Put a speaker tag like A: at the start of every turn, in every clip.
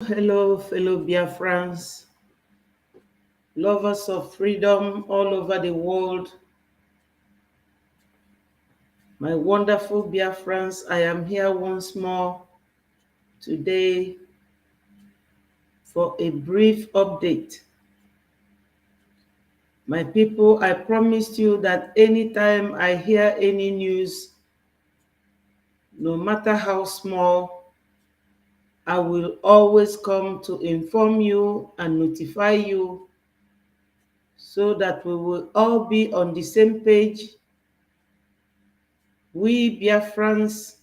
A: hello, fellow Biafrans, lovers of freedom all over the world. My wonderful Biafrans, I am here once more today for a brief update. My people, I promised you that anytime I hear any news, no matter how small, I will always come to inform you and notify you so that we will all be on the same page. We Biafrans,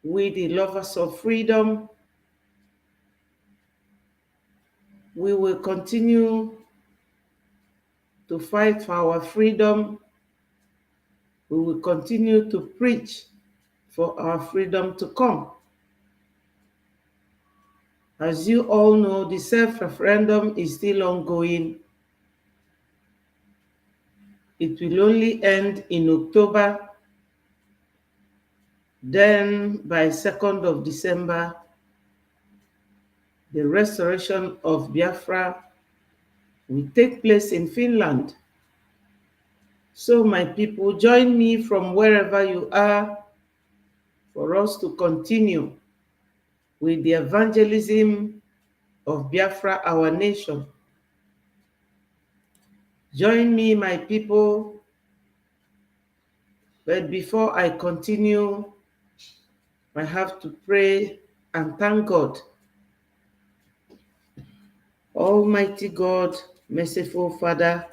A: we the lovers of freedom, we will continue to fight for our freedom. We will continue to preach for our freedom to come. As you all know, the self-referendum is still ongoing. It will only end in October. Then by 2nd of December, the restoration of Biafra will take place in Finland. So my people, join me from wherever you are for us to continue with the evangelism of Biafra, our nation. Join me, my people. But before I continue, I have to pray and thank God. Almighty God, merciful Father,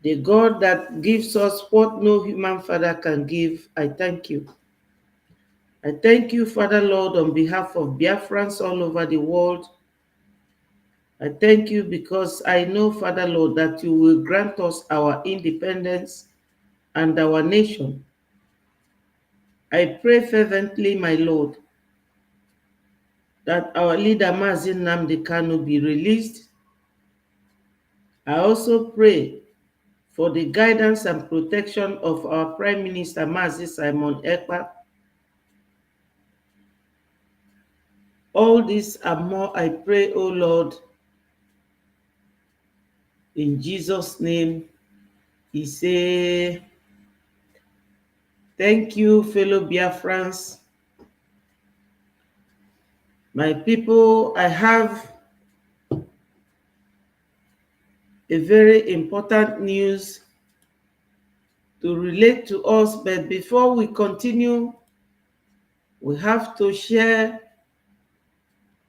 A: the God that gives us what no human father can give, I thank you. I thank you, Father Lord, on behalf of Biafrans all over the world. I thank you because I know, Father Lord, that you will grant us our independence and our nation. I pray fervently, my Lord, that our leader Mazi Nnamdi Kanu be released. I also pray for the guidance and protection of our Prime Minister Mazi Simon Ekpa. All this and more I pray, O Lord, in Jesus' name. He say, thank you, fellow Biafrans. My people, I have a very important news to relate to us, but before we continue, we have to share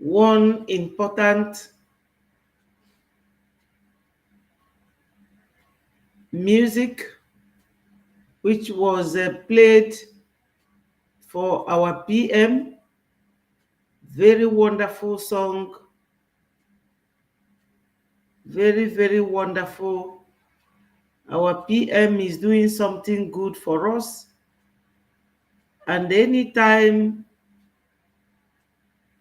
A: one important music which was played for our PM. Very wonderful song. Very, very wonderful. Our PM is doing something good for us. And anytime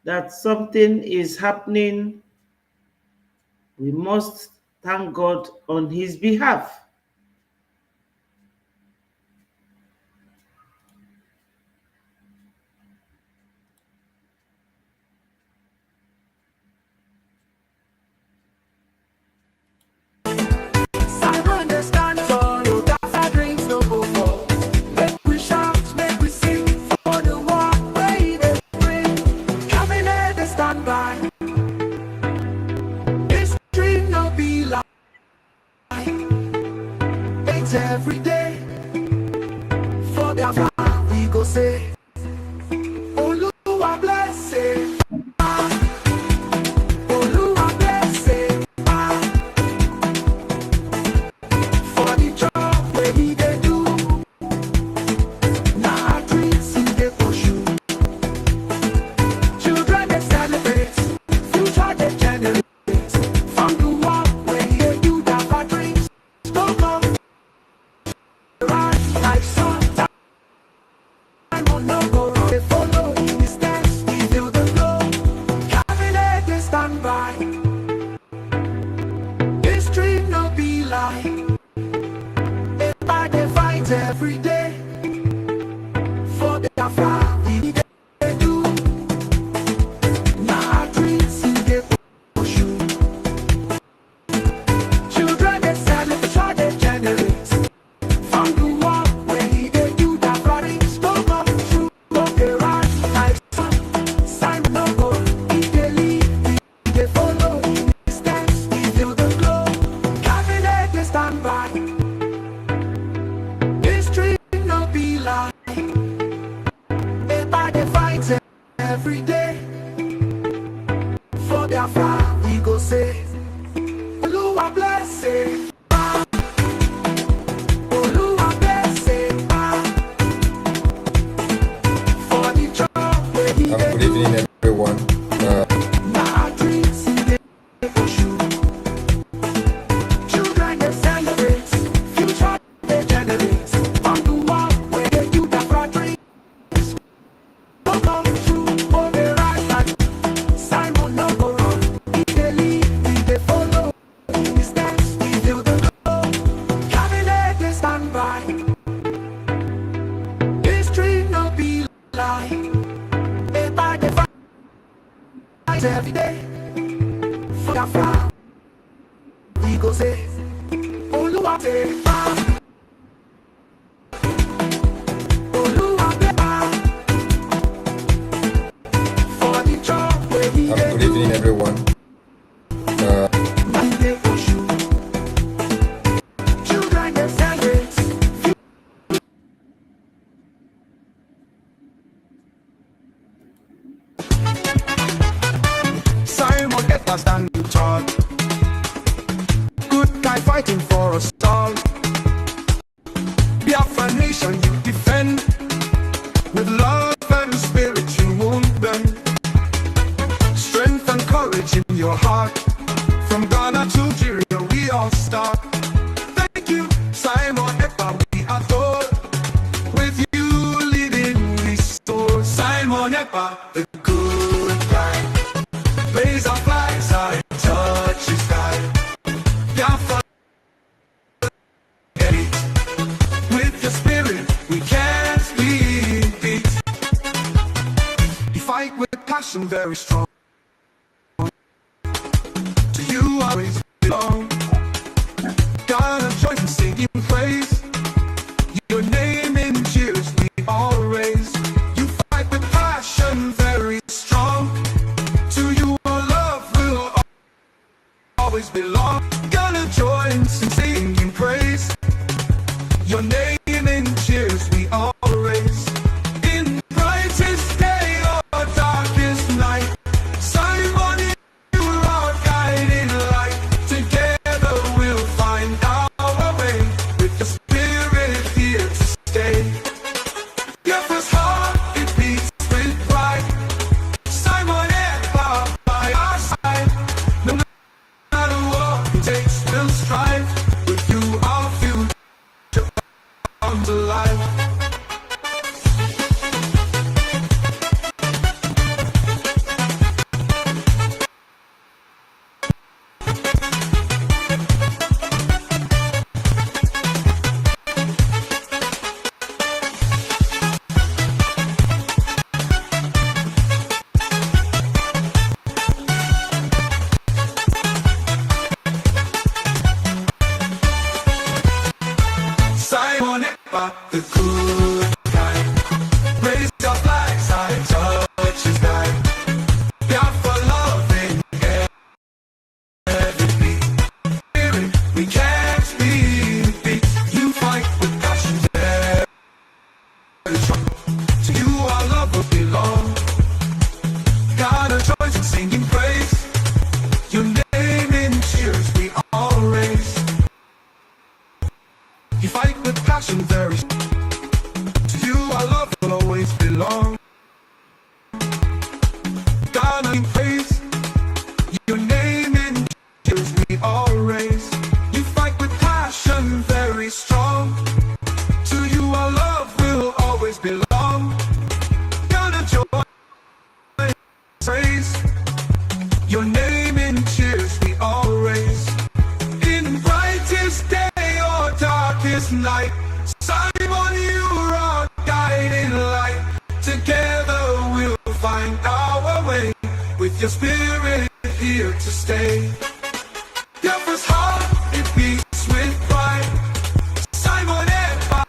A: that something is happening, we must thank God on his behalf.
B: Every day for Biafra we go say Oluwa bless it, Oluwa bless it, for the job where he dey do. Now our dreams in dey pursue. Children dey celebrate, future dey generate. From the work where he dey do, that our dreams don't come. Like sun, time on For BIAFRA, we go say, Oluwa bless it. Oluwa bless it. For the job where he
C: Good evening, everyone.
B: now dreams they pursue. Children they celebrate, future they generate. On the wall where they do BIAFRA dreams. Don't come true, oh they rise like Simon no go wrong. He dey lead, he dey follow. He stands, he feel the glow. Cabinet they stand by. History no be lie. They buy the fight every day. For BIAFRA, we go say, Oluwa take back. Oluwa take back. For the job where he dey
C: Good evening, everyone.
B: we dey pursue. Children they celebrate. Simon get us standing tall. Good guy fighting for us all. Biafra nation you defend. With love and spirit you won't bend. Strength and courage in your heart. From Ghana to Nigeria we all start. Thank you, Simon Ekpa, we adore. With you leading we soar. Simon Ekpa, the good guy. Raise our flags high, touch the sky. Biafra, with your spirit we can't be beat. You fight with passion very strong. To you always belong. Gotta join in singing praise. Your name in cheers we all raise. You fight with passion very strong. To you our love will always belong. Gonna join in singing praise. Your name in cheers we all raise. In brightest day or darkest night, Simon, you are our guiding light. Together we'll find our way. With your spirit here to stay. Biafra's heart, it beats with pride. Simon Ekpa by our side. No matter what it takes, we'll strive. With you our future comes alive. Simon Ekpa, the good guy. Raise your flags high, touch the sky. Biafra loving every beat. Spirit we can't be beat. You fight with passion very strong. To you our love will belong. Got a choice in singing praise. Your name in cheers we all raise. You fight with passion very strong. To you our love will always belong. God in praise. Your name in cheers we all raise. You fight with passion very strong. To you our love will always belong. Gonna join praise. Your name in cheers we all raise. In brightest day or darkest night, Simon, you're our guiding light. Together we'll find our way. With your spirit here to stay. Biafra's heart, it beats with pride. Simon Ekpa,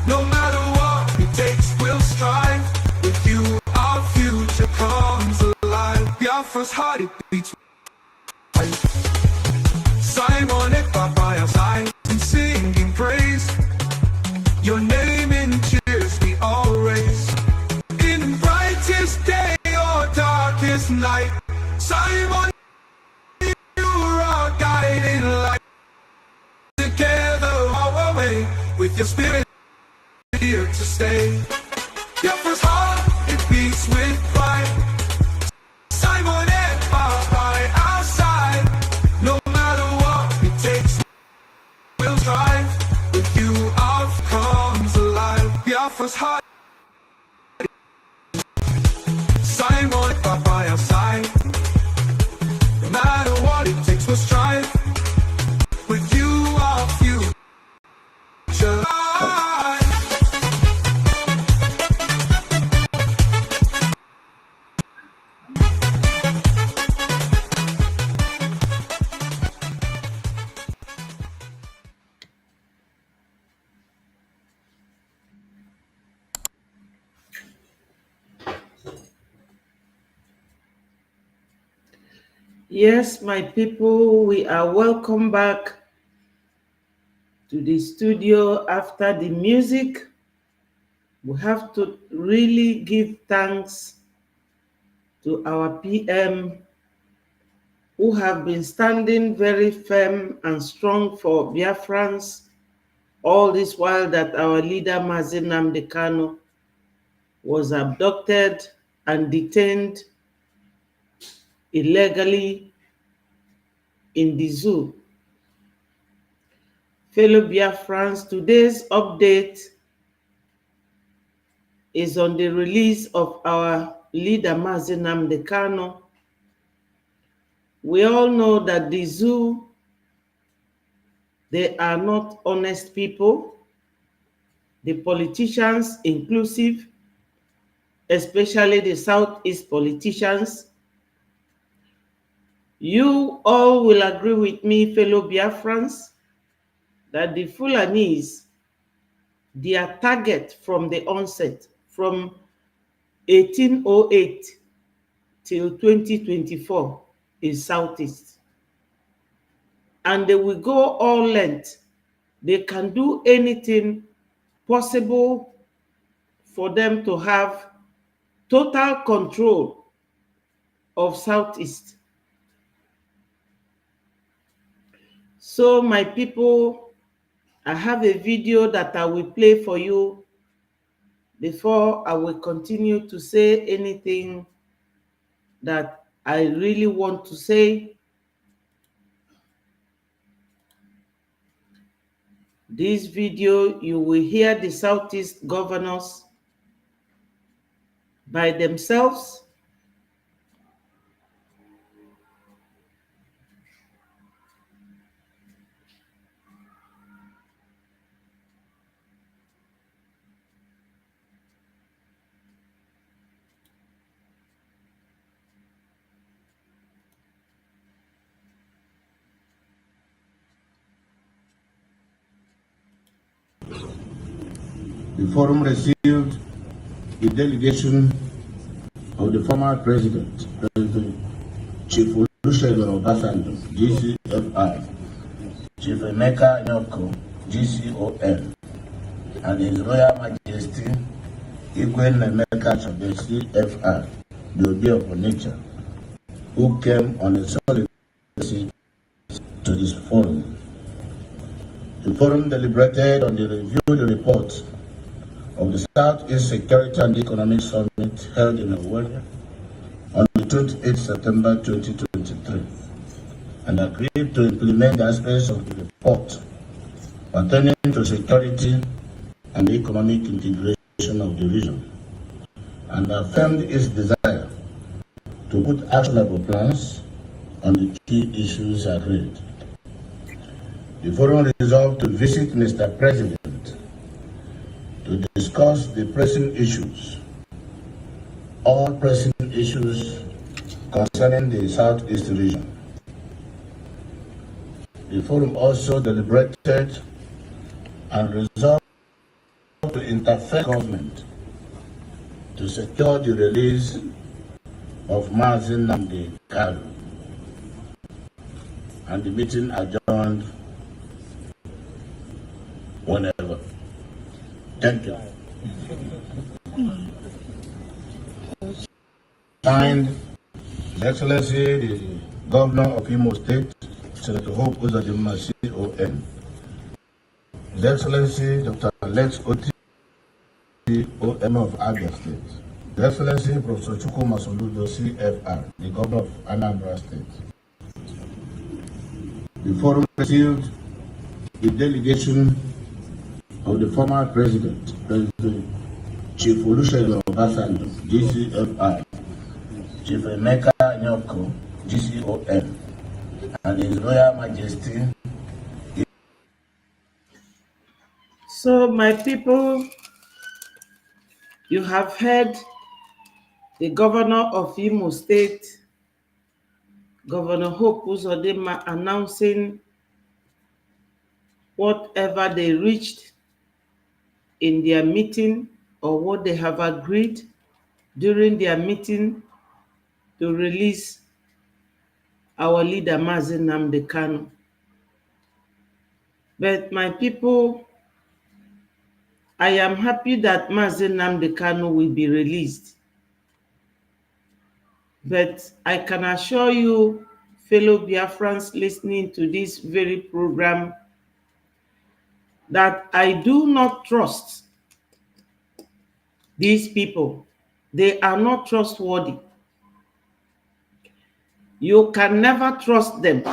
B: no matter what it takes, we'll strive. With you our future comes alive. Biafra's heart, it beats with pride. Simon Ekpa by our side, and singing praise. Your name in cheers we all raise. In brightest day or dark this night. Simon, you are our guiding light. Together our way, with your spirit here to stay. BIAFRA's heart, it beats with pride. Simon and by our side. No matter what it takes, we'll drive. With you our comes alive. BIAFRA's heart, Simon by our side. No matter what it takes, we'll strive. With you our future.
A: Yes, my people, we are welcome back to the studio after the music. We have to really give thanks to our PM who have been standing very firm and strong for Biafrans all this while that our leader Mazi Nnamdi Kanu was abducted and detained illegally in the zoo. Fellow Biafrans, today's update is on the release of our leader Mazi Nnamdi Kanu. We all know that the zoo, they are not honest people. The politicians, inclusive, especially the Southeast politicians. You all will agree with me, fellow Biafrans, that the Fulanis, their target from the onset, from 1808 till 2024, is Southeast. And they will go all length. They can do anything possible for them to have total control of Southeast. So my people, I have a video that I will play for you before I will continue to say anything that I really want to say. This video, you will hear the Southeast governors by themselves.
D: The forum received the delegation of the former President Chief Olusegun Obasanjo, GCFR, Chief Emeka Nyoko, GCON, and His Royal Majesty Igwe Nnemeka Achebe, CFR, the Obi of Nature, who came on a solid visit to this forum. The forum deliberated on the reviewed report of the Southeast Security and Economic Summit held in Owerri on the 28th September 2023 and agreed to implement the aspects of the report pertaining to security and economic integration of the region, and affirmed its desire to put actionable plans on the key issues agreed. The forum resolved to visit Mr. President to discuss the pressing issues, all pressing issues concerning the Southeast region. The forum also deliberated and resolved to interfere government to secure the release of Mazi Nnamdi Kanu, and the meeting adjourned whenever. Thank you. Signed, His Excellency, the Governor of Imo State, Senator Hope Uzodima, CON. His Excellency, Dr. Alex Oti, OM of Abia State. His Excellency, Professor Chukwu Masoludo, CFR, the Governor of Anambra State. The forum received the delegation of the former President Chief Olusegun Obasanjo, GCFR, Chief Emeka Nyoko, GCON, and His Royal Majesty.
A: So, my people, you have heard the governor of Imo State, Governor Hope Uzodima, announcing whatever they reached in their meeting or what they have agreed during their meeting to release our leader, Mazi Nnamdi Kanu. But my people, I am happy that Mazi Nnamdi Kanu will be released. But I can assure you, fellow Biafrans listening to this very program, that I do not trust these people. They are not trustworthy. You can never trust them.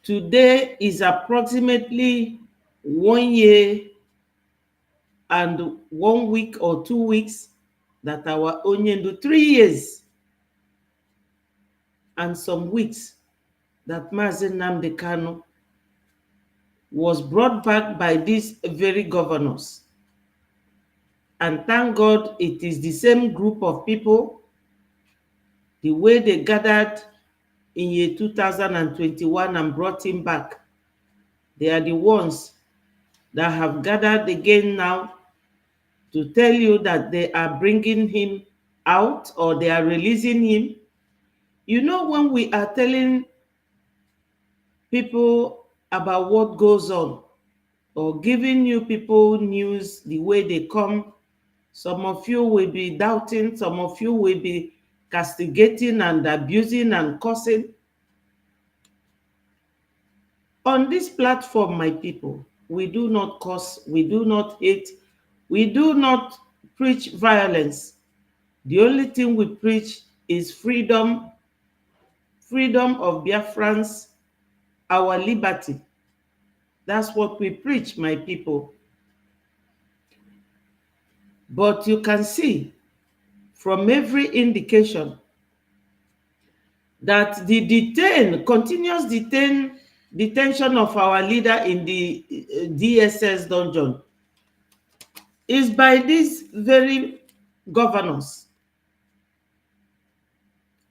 A: Today is approximately 1 year and 1 week or 2 weeks that our Onyendu, 3 years and some weeks that Mazi Nnamdi Kanu was brought back by these very governors. And thank God it is the same group of people, the way they gathered in year 2021 and brought him back. They are the ones that have gathered again now to tell you that they are bringing him out or they are releasing him. You know, when we are telling people about what goes on or giving you people news the way they come, some of you will be doubting, some of you will be castigating and abusing and cursing. On this platform, my people, we do not curse, we do not hate, we do not preach violence. The only thing we preach is freedom, freedom of Biafrans, our liberty. That's what we preach, my people. But you can see from every indication that the continuous detention of our leader in the DSS dungeon is by these very governors.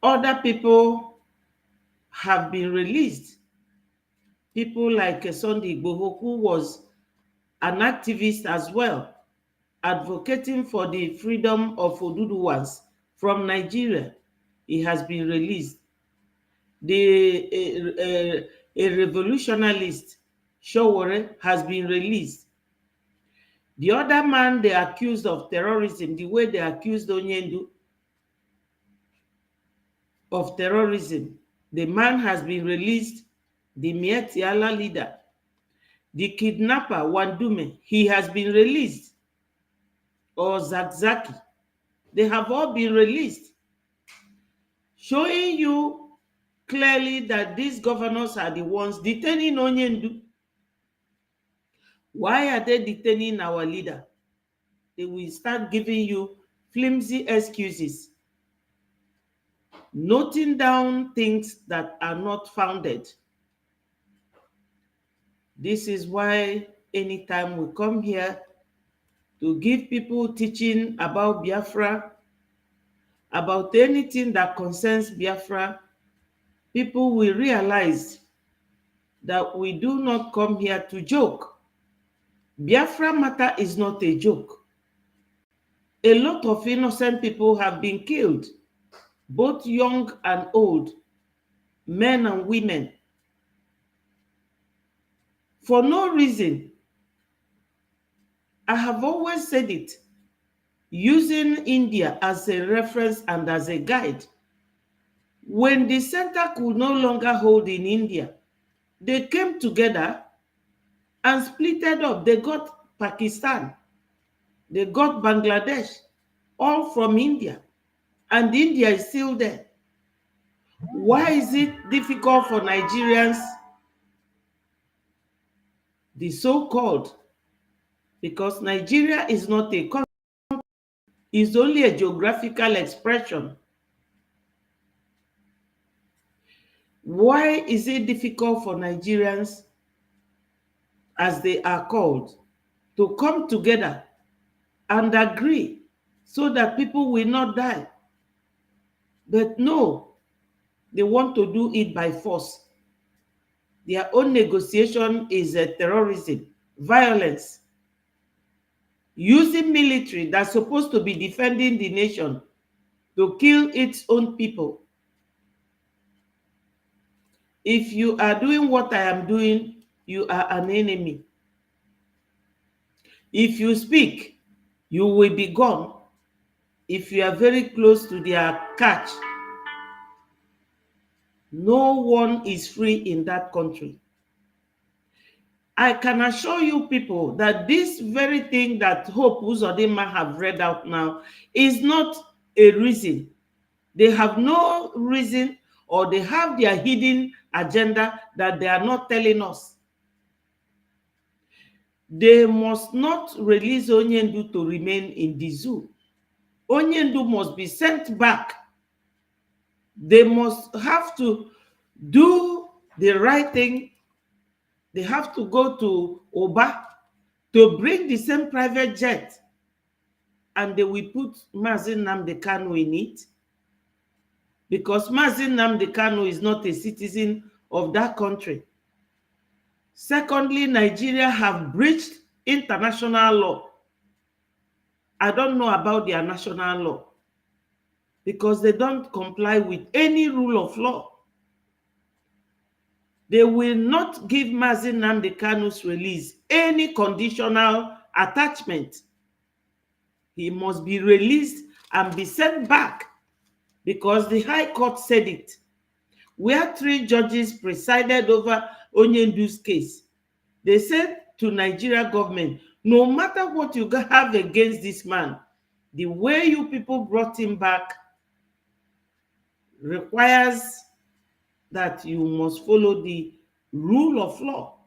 A: Other people have been released. People like Sunday Igboho, who was an activist as well, advocating for the freedom of Oduduwas from Nigeria. He has been released. A revolutionalist, Showore, has been released. The other man they accused of terrorism, the way they accused Onyendu of terrorism, the man has been released. The Mieti Allah leader, the kidnapper Wandume, he has been released. Or Zakzaki, they have all been released, showing you clearly that these governors are the ones detaining Onyendu. Why are they detaining our leader? They will start giving you flimsy excuses, noting down things that are not founded. This is why anytime we come here to give people teaching about Biafra, about anything that concerns Biafra, people will realize that we do not come here to joke. Biafra matter is not a joke. A lot of innocent people have been killed, both young and old, men and women, for no reason. I have always said it, using India as a reference and as a guide. When the center could no longer hold in India, they came together and splitted up. They got Pakistan, they got Bangladesh, all from India, and India is still there. Why is it difficult for Nigerians, the so-called? Because Nigeria is not a country, it's only a geographical expression. Why is it difficult for Nigerians, as they are called, to come together and agree so that people will not die? But no, they want to do it by force. Their own negotiation is terrorism, violence, using military that's supposed to be defending the nation to kill its own people. If you are doing what I am doing, you are an enemy. If you speak, you will be gone. If you are very close to their catch, no one is free in that country. I can assure you people that this very thing that Hope Uzodima have read out now is not a reason. They have no reason, or they have their hidden agenda that they are not telling us. They must not release Onyendu to remain in the zoo. Onyendu must be sent back. They must have to do the right thing. They have to go to Oba to bring the same private jet, and they will put Mazi Nnamdi Kanu in it, because Mazi Nnamdi Kanu is not a citizen of that country. Secondly, Nigeria have breached international law. I don't know about their national law, because they don't comply with any rule of law. They will not give Mazi Nnamdi Kanu's release any conditional attachment. He must be released and be sent back, because the High Court said it, where 3 judges presided over Onyendu's case. They said to Nigeria government, no matter what you have against this man, the way you people brought him back requires that you must follow the rule of law.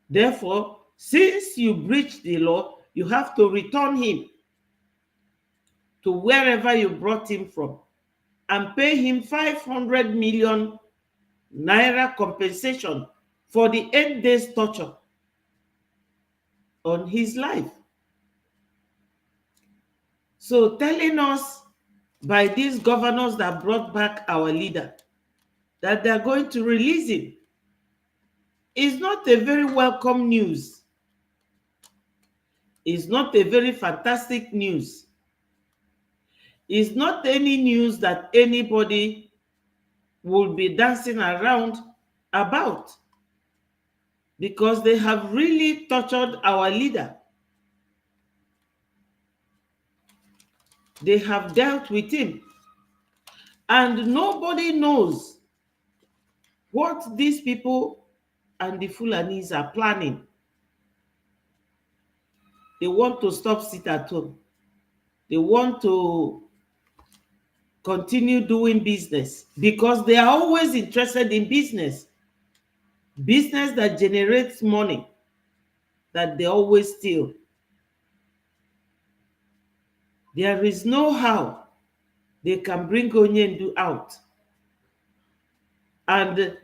A: Therefore, since you breached the law, you have to return him to wherever you brought him from and pay him 500 million naira compensation for the 8 days torture on his life. So telling us by these governors that brought back our leader that they're going to release him is not a very welcome news. It's not a very fantastic news. It's not any news that anybody will be dancing around about, because they have really tortured our leader. They have dealt with him, and nobody knows what these people and the Fulanis are planning. They want to stop sit at home. They want to continue doing business, because they are always interested in business that generates money, that they always steal. There is no how they can bring Onyendu out and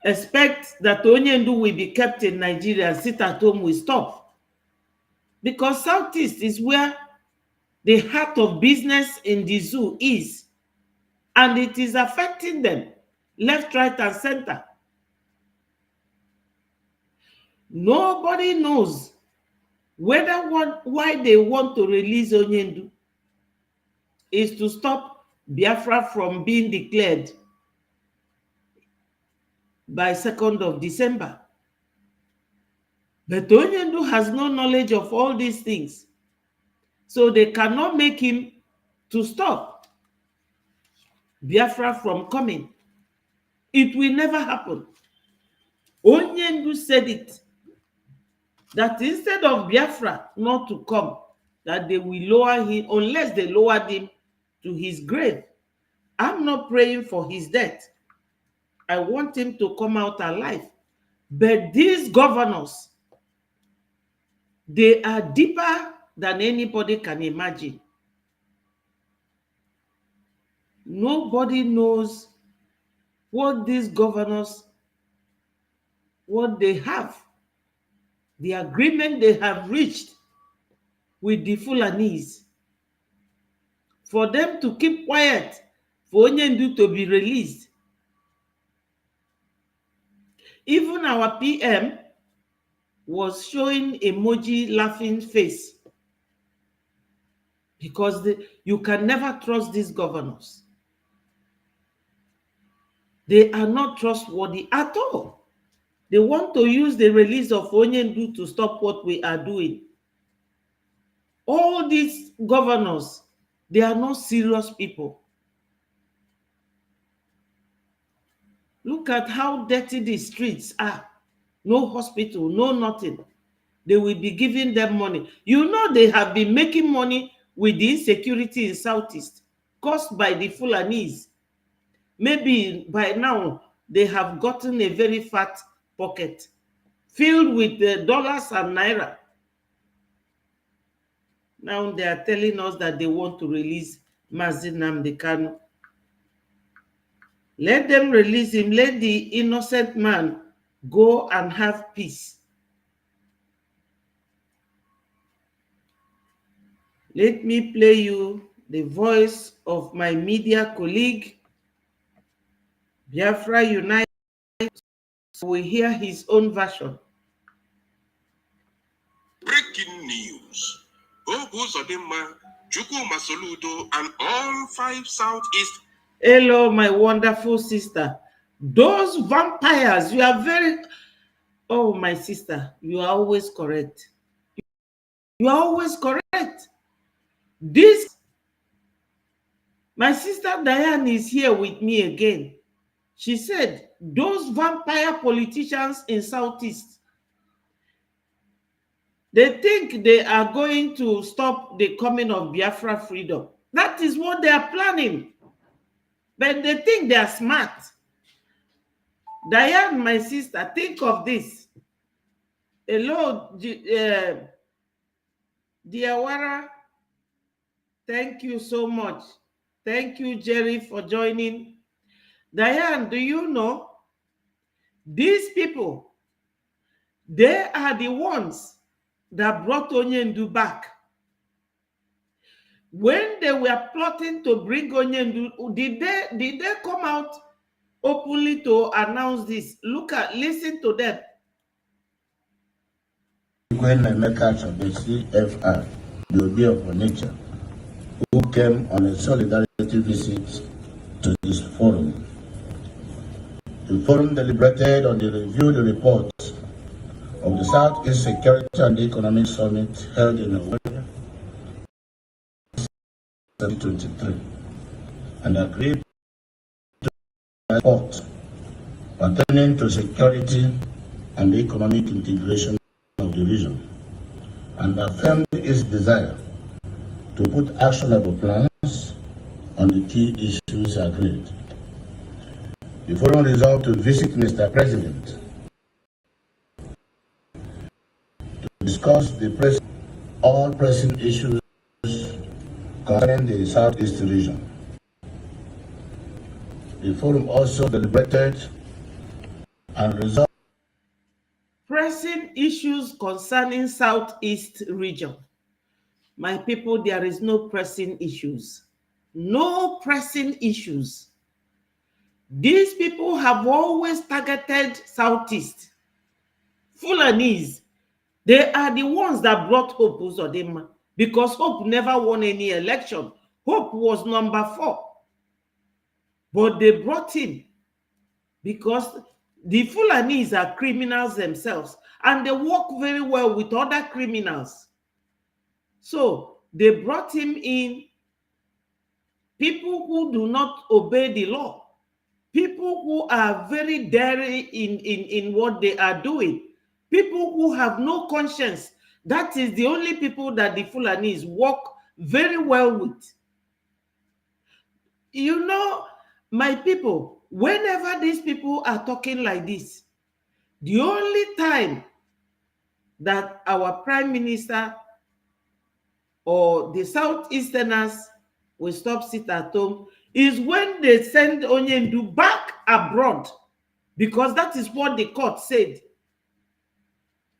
A: expect that Onyendu will be kept in Nigeria and sit at home will stop. Because Southeast is where the heart of business in the zoo is, and it is affecting them left, right, and center. Nobody knows why they want to release Onyendu is to stop Biafra from being declared by 2nd of December. But Onyendu has no knowledge of all these things, so they cannot make him to stop. Biafra from coming. It will never happen. Onyendu said it, that instead of Biafra not to come, that they will lower him, unless they lowered him to his grave. I'm not praying for his death. I want him to come out alive. But these governors, they are deeper than anybody can imagine. Nobody knows what these governors, what they have, the agreement they have reached with the Fulanis, for them to keep quiet, for Onyendu to be released. Even our PM was showing emoji laughing face, because you can never trust these governors. They are not trustworthy at all. They want to use the release of Onyendu to stop what we are doing. All these governors, they are not serious people. Look at how dirty the streets are. No hospital, no nothing. They will be giving them money. You know they have been making money with the insecurity in Southeast caused by the Fulanis. Maybe by now they have gotten a very fat pocket filled with dollars and naira. Now they are telling us that they want to release Mazi Nnamdi Kanu. Let them release him. Let the innocent man go and have peace. Let me play you the voice of my media colleague, Biafra Unite. We hear his own version.
E: Breaking news. Uzodima, Chukwuma Soludo, and all 5 Southeast.
A: Hello, my wonderful sister. Those vampires, you are very... Oh, my sister, you are always correct. You are always correct. This... My sister Diane is here with me again. She said, those vampire politicians in Southeast, they think they are going to stop the coming of Biafra freedom. That is what they are planning. But they think they are smart. Diane, my sister, think of this. Hello, Diawara. Thank you so much. Thank you, Jerry, for joining. Diane, do you know these people, they are the ones that brought Onyendu back. When they were plotting to bring Onyendu, did they come out openly to announce this? Listen to them.
D: When I met out of the CFR, the OB of nature, who came on a solidarity visit to this forum. The forum deliberated on the review the report of the Southeast Security and Economic Summit held in November 2023 and agreed to a report pertaining to security and economic integration of the region, and affirmed its desire to put actionable plans on the key issues agreed. The forum resolved to visit Mr. President to discuss all pressing issues concerning the Southeast region. The forum also deliberated and resolved
A: Pressing issues concerning Southeast region. My people, there is no pressing issues. No pressing issues. These people have always targeted Southeast. Fulanis, they are the ones that brought Hope Uzodima, because Hope never won any election. Hope was number 4. But they brought him because the Fulanis are criminals themselves, and they work very well with other criminals. So they brought him in people who do not obey the law, people who are very daring in what they are doing, people who have no conscience. That is the only people that the Fulanis work very well with. You know, my people, whenever these people are talking like this, the only time that our prime minister or the Southeasterners will stop sit at home is when they send Onyendu back abroad, because that is what the court said.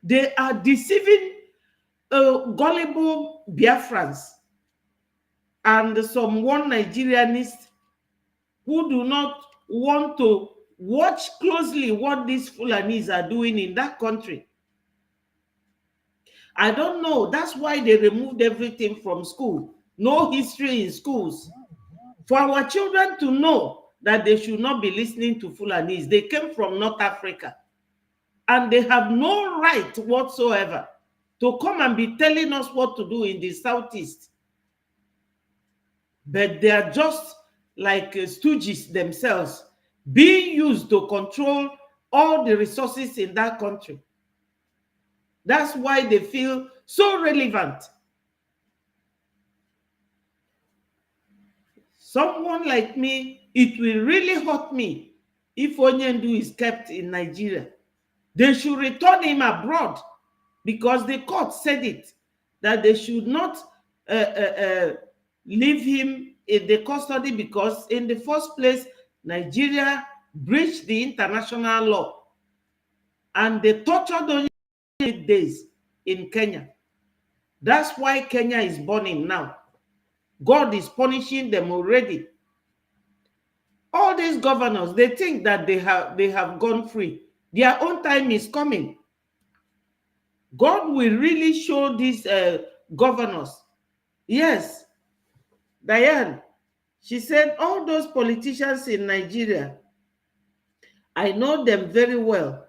A: They are deceiving gullible Biafrans and some one Nigerianists who do not want to watch closely what these Fulanis are doing in that country. I don't know. That's why they removed everything from school. No history in schools. For our children to know that they should not be listening to Fulanis. They came from North Africa. And they have no right whatsoever to come and be telling us what to do in the Southeast. But they are just like stooges themselves, being used to control all the resources in that country. That's why they feel so relevant. Someone like me, it will really hurt me if Onyendu is kept in Nigeria. They should return him abroad, because the court said it, that they should not leave him in the custody, because in the first place, Nigeria breached the international law and they tortured only 8 days in Kenya. That's why Kenya is burning now. God is punishing them already. All these governors, they think that they have gone free. Their own time is coming. God will really show these governors. Yes, Diane, she said, all those politicians in Nigeria, I know them very well.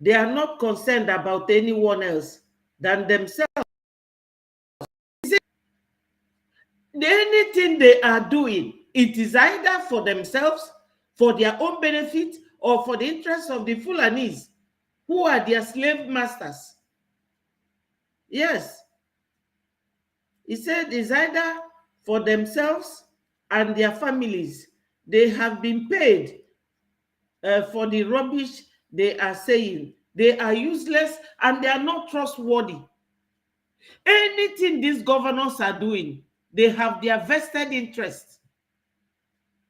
A: They are not concerned about anyone else than themselves. Anything they are doing, it is either for themselves, for their own benefit, or for the interest of the Fulanis, who are their slave masters. Yes. He said it's either for themselves and their families. They have been paid for the rubbish they are saying. They are useless and they are not trustworthy. Anything these governors are doing, they have their vested interest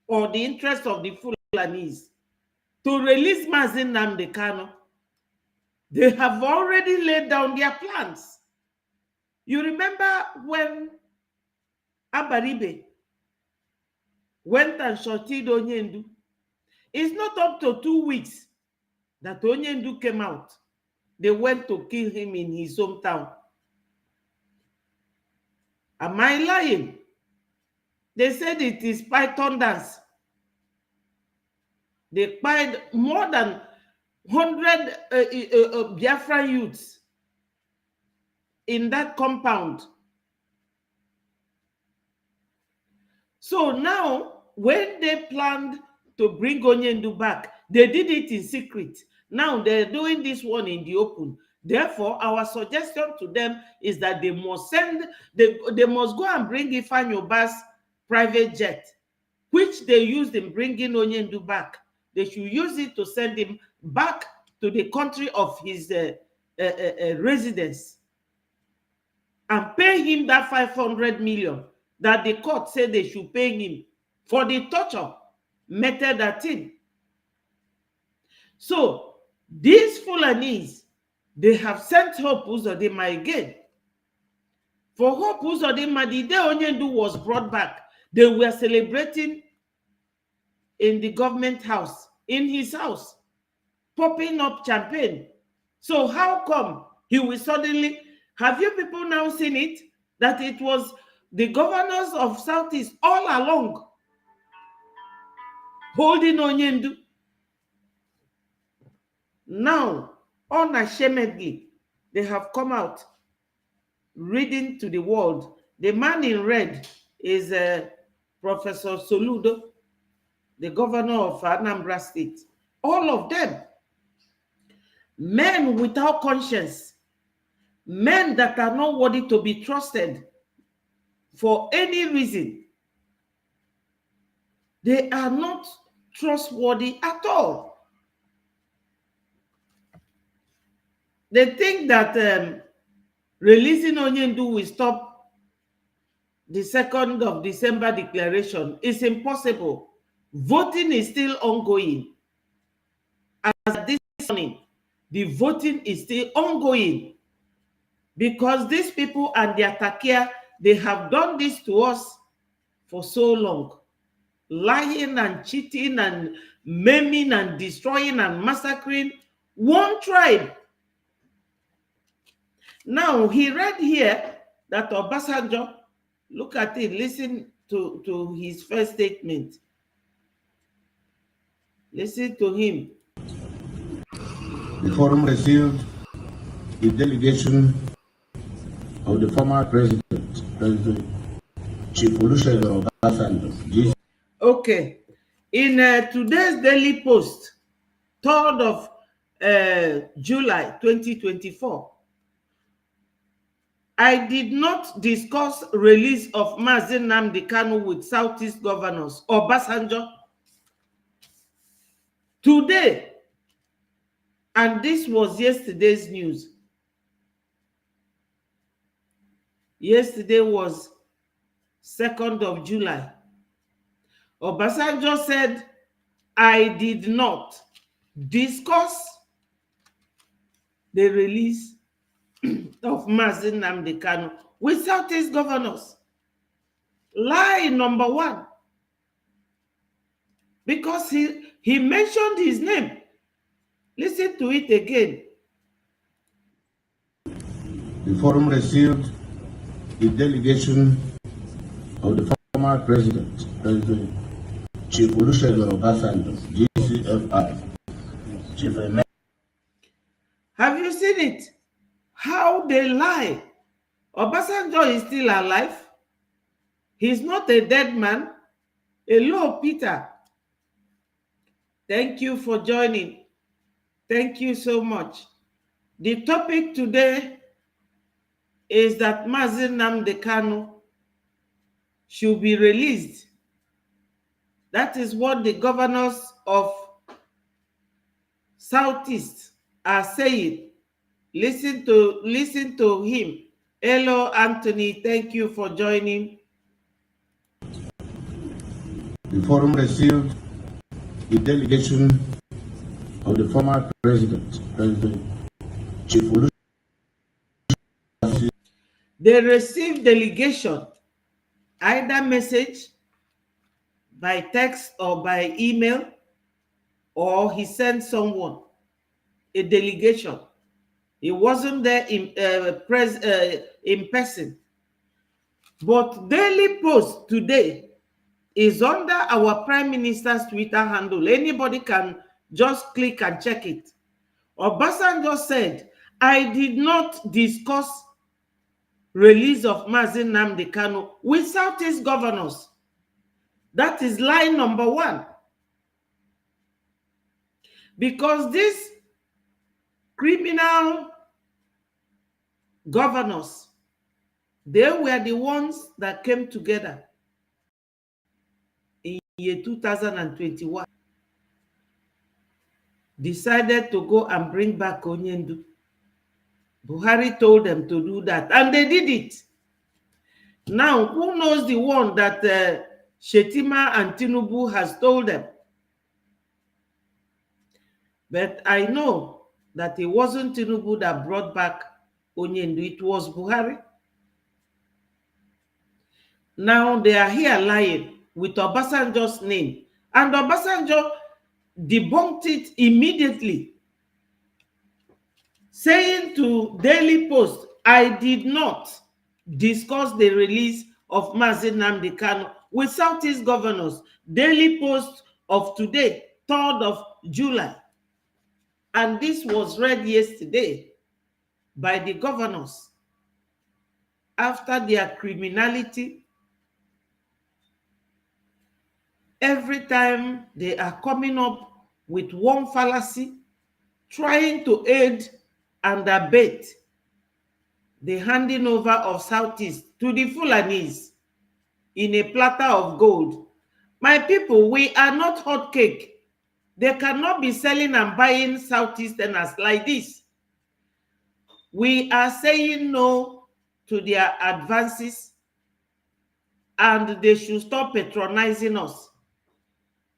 A: or the interest of the Fulanis to release Mazi Nnamdi Kanu. They have already laid down their plans. You remember when Abaribe went and shorted Onyendu? It's not up to 2 weeks that Onyendu came out. They went to kill him in his hometown. Am I lying? They said it is python dance. They killed more than 100 Biafra youths in that compound. So now, when they planned to bring Onyendu back, they did it in secret. Now they're doing this one in the open. Therefore, our suggestion to them is that they must go and bring Ifeanyi Uba's private jet, which they used in bringing Onyendu back. They should use it to send him back to the country of his residence and pay him that 500 million that the court said they should pay him for the torture meted at him. So these Fulanis, they have sent Hope Uzodima again. For Hope Uzodima, the day Onyendu was brought back, they were celebrating in the government house, in his house, popping up champagne. So how come he will suddenly, have you people now seen it? That it was the governors of Southeast all along holding Onyendu. Now, unashamedly, they have come out reading to the world. The man in red is Professor Soludo, the governor of Anambra State, all of them, men without conscience, men that are not worthy to be trusted for any reason. They are not trustworthy at all. They think that releasing Onyendu will stop the 2nd of December declaration. Is impossible. Voting is still ongoing. As this morning, the voting is still ongoing because these people and their takia, they have done this to us for so long. Lying and cheating and maiming and destroying and massacring one tribe. Now, he read here that Obasanjo, look at it, listen to his first statement. Listen to him.
D: The forum received the delegation of the former president, President Chief Olusegun Obasanjo.
A: Okay. In today's Daily Post, 3rd of July 2024, I did not discuss release of Mazi Nnamdi Kanu with Southeast governors, Obasanjo. Today, and this was yesterday's news. Yesterday was 2nd of July. Obasanjo said, I did not discuss the release of Mazi Nnamdi Kanu with Southeast governors. Lie number one. Because he mentioned his name. Listen to it again.
D: The forum received the delegation of the former president, President Chief Olusegun Obasanjo, GCFI. Chief
A: Have you seen it? How they lie. Obasanjo is still alive. He's not a dead man. Hello, Peter. Thank you for joining. Thank you so much. The topic today is that Mazi Nnamdi Kanu should be released. That is what the governors of Southeast are saying. Listen to him. Hello, Anthony. Thank you for joining.
D: The forum received the delegation of the former president, President Chief Olusegun.
A: They received delegation, either message, by text or by email, or he sent someone, a delegation. He wasn't there in person. But Daily Post today is under our Prime Minister's Twitter handle. Anybody can just click and check it. Obasanjo said, I did not discuss release of Mazi Nnamdi Kanu with Southeast governors. That is lie number one. Because these criminal governors, they were the ones that came together in year 2021, decided to go and bring back Onyendu. Buhari told them to do that, and they did it. Now, who knows the one that Shetima and Tinubu has told them? But I know that it wasn't Tinubu that brought back Onyendu, it was Buhari. Now they are here lying with Obasanjo's name, and Obasanjo debunked it immediately, saying to Daily Post, I did not discuss the release of Mazi Nnamdi Kanu with Southeast governors. Daily Post of today, 3rd of July. And this was read yesterday by the governors after their criminality every time they are coming up with one fallacy, trying to aid and abet the handing over of Southeast to the Fulanis in a platter of gold. My people, we are not hot cake. They cannot be selling and buying Southeasterners like this. We are saying no to their advances, and they should stop patronizing us.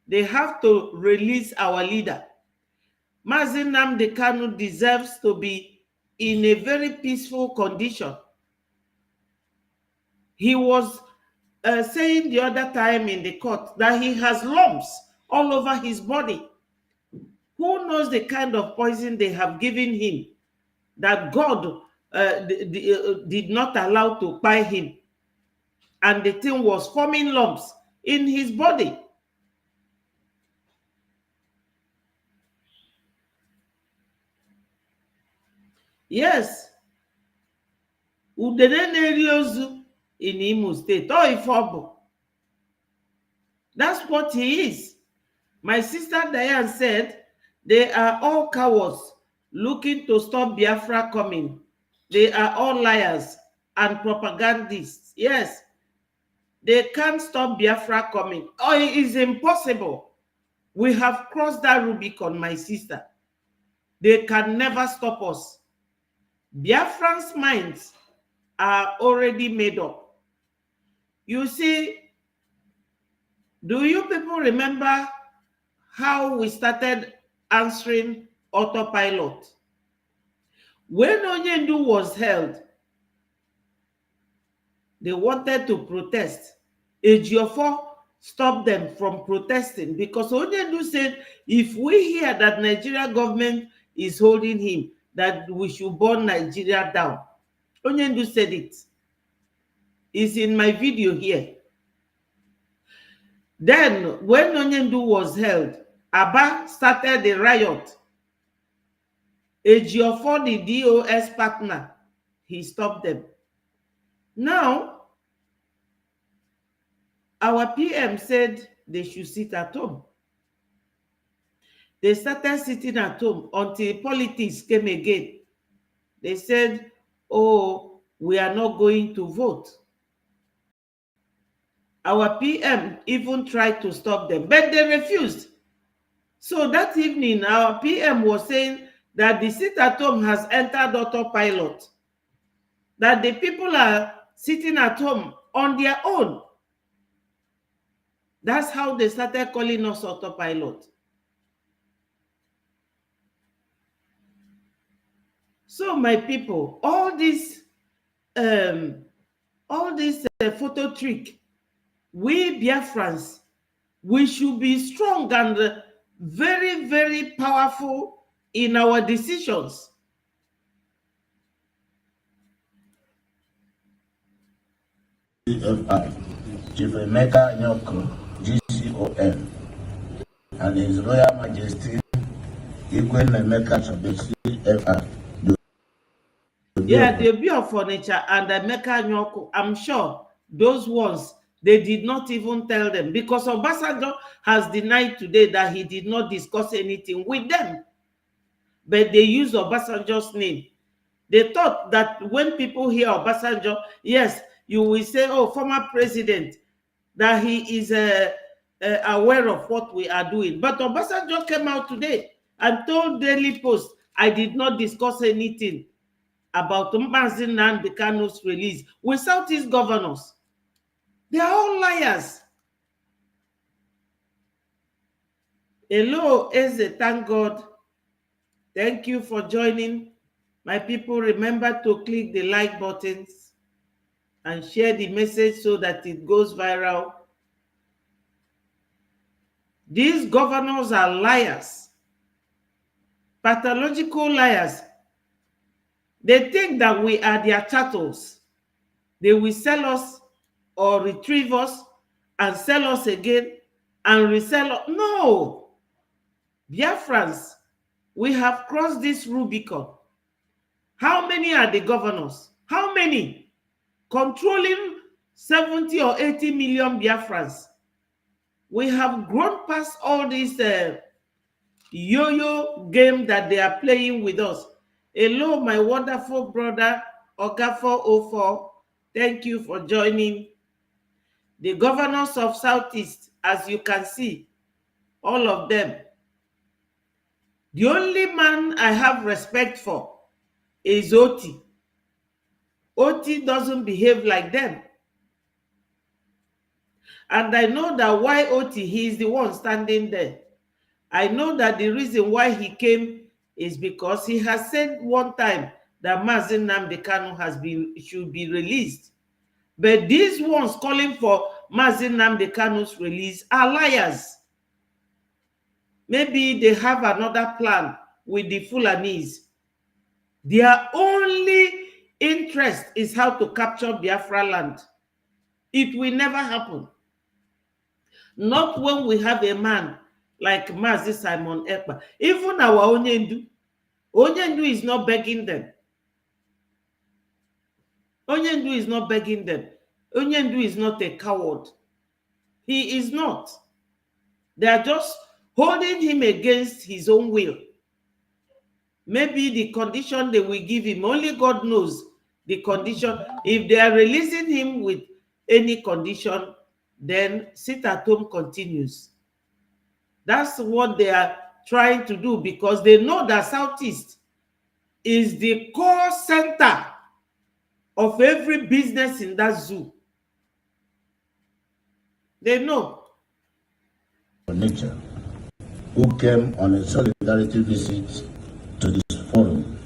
A: They have to release our leader. Mazi Nnamdi Kanu deserves to be in a very peaceful condition. He was saying the other time in the court that he has lumps all over his body. Who knows the kind of poison they have given him that God did not allow to buy him, and the thing was forming lumps in his body. Yes, udene na-eri ozu in Imo State, or Ifobo. That's what he is. My sister Diane said they are all cowards looking to stop Biafra coming. They are all liars and propagandists. Yes, they can't stop Biafra coming. Oh, it is impossible. We have crossed that Rubicon, my sister. They can never stop us. Biafrans' minds are already made up. You see, do you people remember how we started answering autopilot? When Onyendu was held, they wanted to protest. Ejiofor stopped them from protesting because Onyendu said, if we hear that Nigeria government is holding him, that we should burn Nigeria down. Onyendu said it. It's in my video here. Then, when Onyendu was held, Aba started the riot. Ejiofor, the DOS partner, he stopped them. Now, our PM said they should sit at home. They started sitting at home until politics came again. They said, oh, we are not going to vote. Our PM even tried to stop them, but they refused. So that evening, our PM was saying that the sit at home has entered autopilot, that the people are sitting at home on their own. That's how they started calling us autopilot. So my people, all this photo trick, we Biafrans, we should be strong and very, very powerful in our decisions.
D: CFI, Chief Emeka Nyoko, GCON, and His Royal Majesty Igwe Emeka Chobe, CFI.
A: Yeah, the Obi Furniture and Emeka Nyoko, I'm sure those ones, they did not even tell them, because Obasanjo has denied today that he did not discuss anything with them. But they use Obasanjo's name. They thought that when people hear Obasanjo, yes, you will say, oh, former president, that he is aware of what we are doing. But Obasanjo came out today and told Daily Post, I did not discuss anything about Mazi Nnamdi Kanu's release with Southeast governors. They are all liars. Hello, Eze, thank God. Thank you for joining. My people, remember to click the like buttons and share the message so that it goes viral. These governors are liars, pathological liars. They think that we are their chattels. They will sell us or retrieve us and sell us again and resell us. No! Biafrans, we have crossed this Rubicon. How many are the governors? How many? Controlling 70 or 80 million Biafrans. We have grown past all this yo-yo game that they are playing with us. Hello, my wonderful brother, Oga 404. Thank you for joining. The governors of Southeast, as you can see, all of them. The only man I have respect for is Oti. Oti doesn't behave like them. And I know that why Oti, he is the one standing there. I know that the reason why he came is because he has said one time that Mazi Nnamdi Kanu should be released. But these ones calling for Mazi Nnamdi Kanu's release are liars. Maybe they have another plan with the Fulanis. Their only interest is how to capture Biafra land. It will never happen. Not when we have a man like Mazi Simon Ekpa. Even our Onyendu is not begging them. Onyendu is not begging them. Onyendu is not a coward. He is not. They are just holding him against his own will. Maybe the condition they will give him, only God knows the condition. If they are releasing him with any condition, then sit at home continues. That's what they are trying to do, because they know that Southeast is the core center of every business in that zoo. They know.
D: Nature, who came on a solidarity visit to this forum.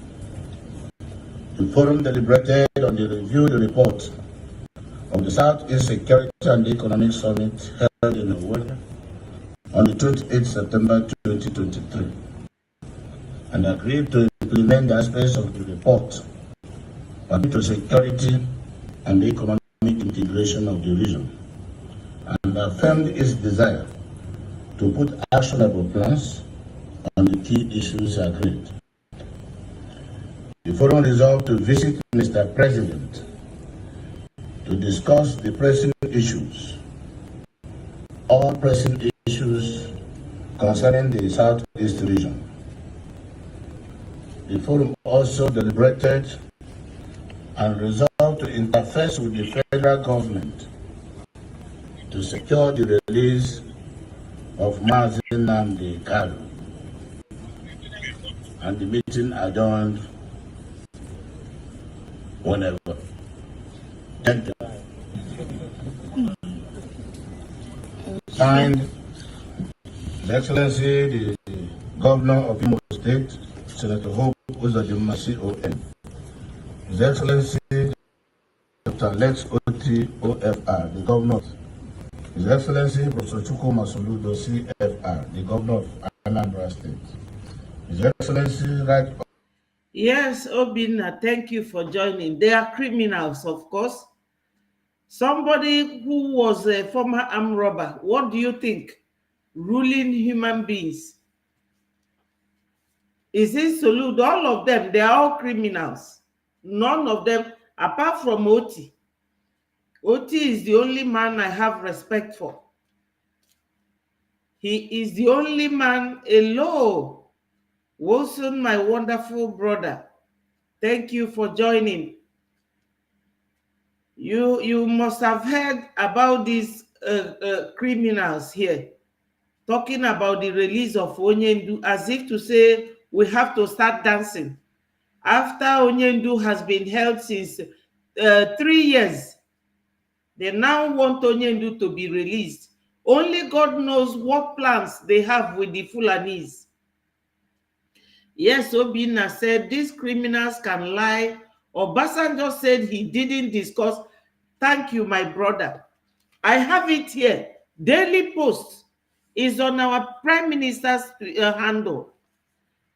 D: The forum deliberated on the reviewed report of the Southeast Security and Economic Summit held in Owerri on the 28th September 2023 and agreed to implement the aspects of the report pertaining to security and economic integration of the region, and affirmed its desire to put actionable plans on the key issues agreed. The forum resolved to visit Mr. President to discuss the pressing issues, all pressing issues concerning the Southeast region. The forum also deliberated and resolved to interface with the federal government to secure the release of Mazi Nnamdi Kanu, and the meeting adjourned whenever. Thank you. Signed, His Excellency the Governor of Imo State, Senator Hope Uzodima, CON. His Excellency Dr. Lex Oti, OFR, the Governor. His Excellency Professor Chukwu Masoludo, CFR, the Governor of Anambra State. His Excellency Right.
A: Yes, Obinna, thank you for joining. They are criminals, of course. Somebody who was a former armed robber, what do you think? Ruling human beings. Is it Soludo? All of them, they are all criminals. None of them, apart from Oti. Oti is the only man I have respect for. He is the only man alone. Wilson, my wonderful brother, thank you for joining. You must have heard about these criminals here, talking about the release of Onyendu, as if to say we have to start dancing. After Onyendu has been held since 3 years, they now want Onyendu to be released. Only God knows what plans they have with the Fulanis. Yes, Obinna said these criminals can lie. Obasanjo said he didn't discuss. Thank you, my brother. I have it here. Daily Post is on our Prime Minister's handle.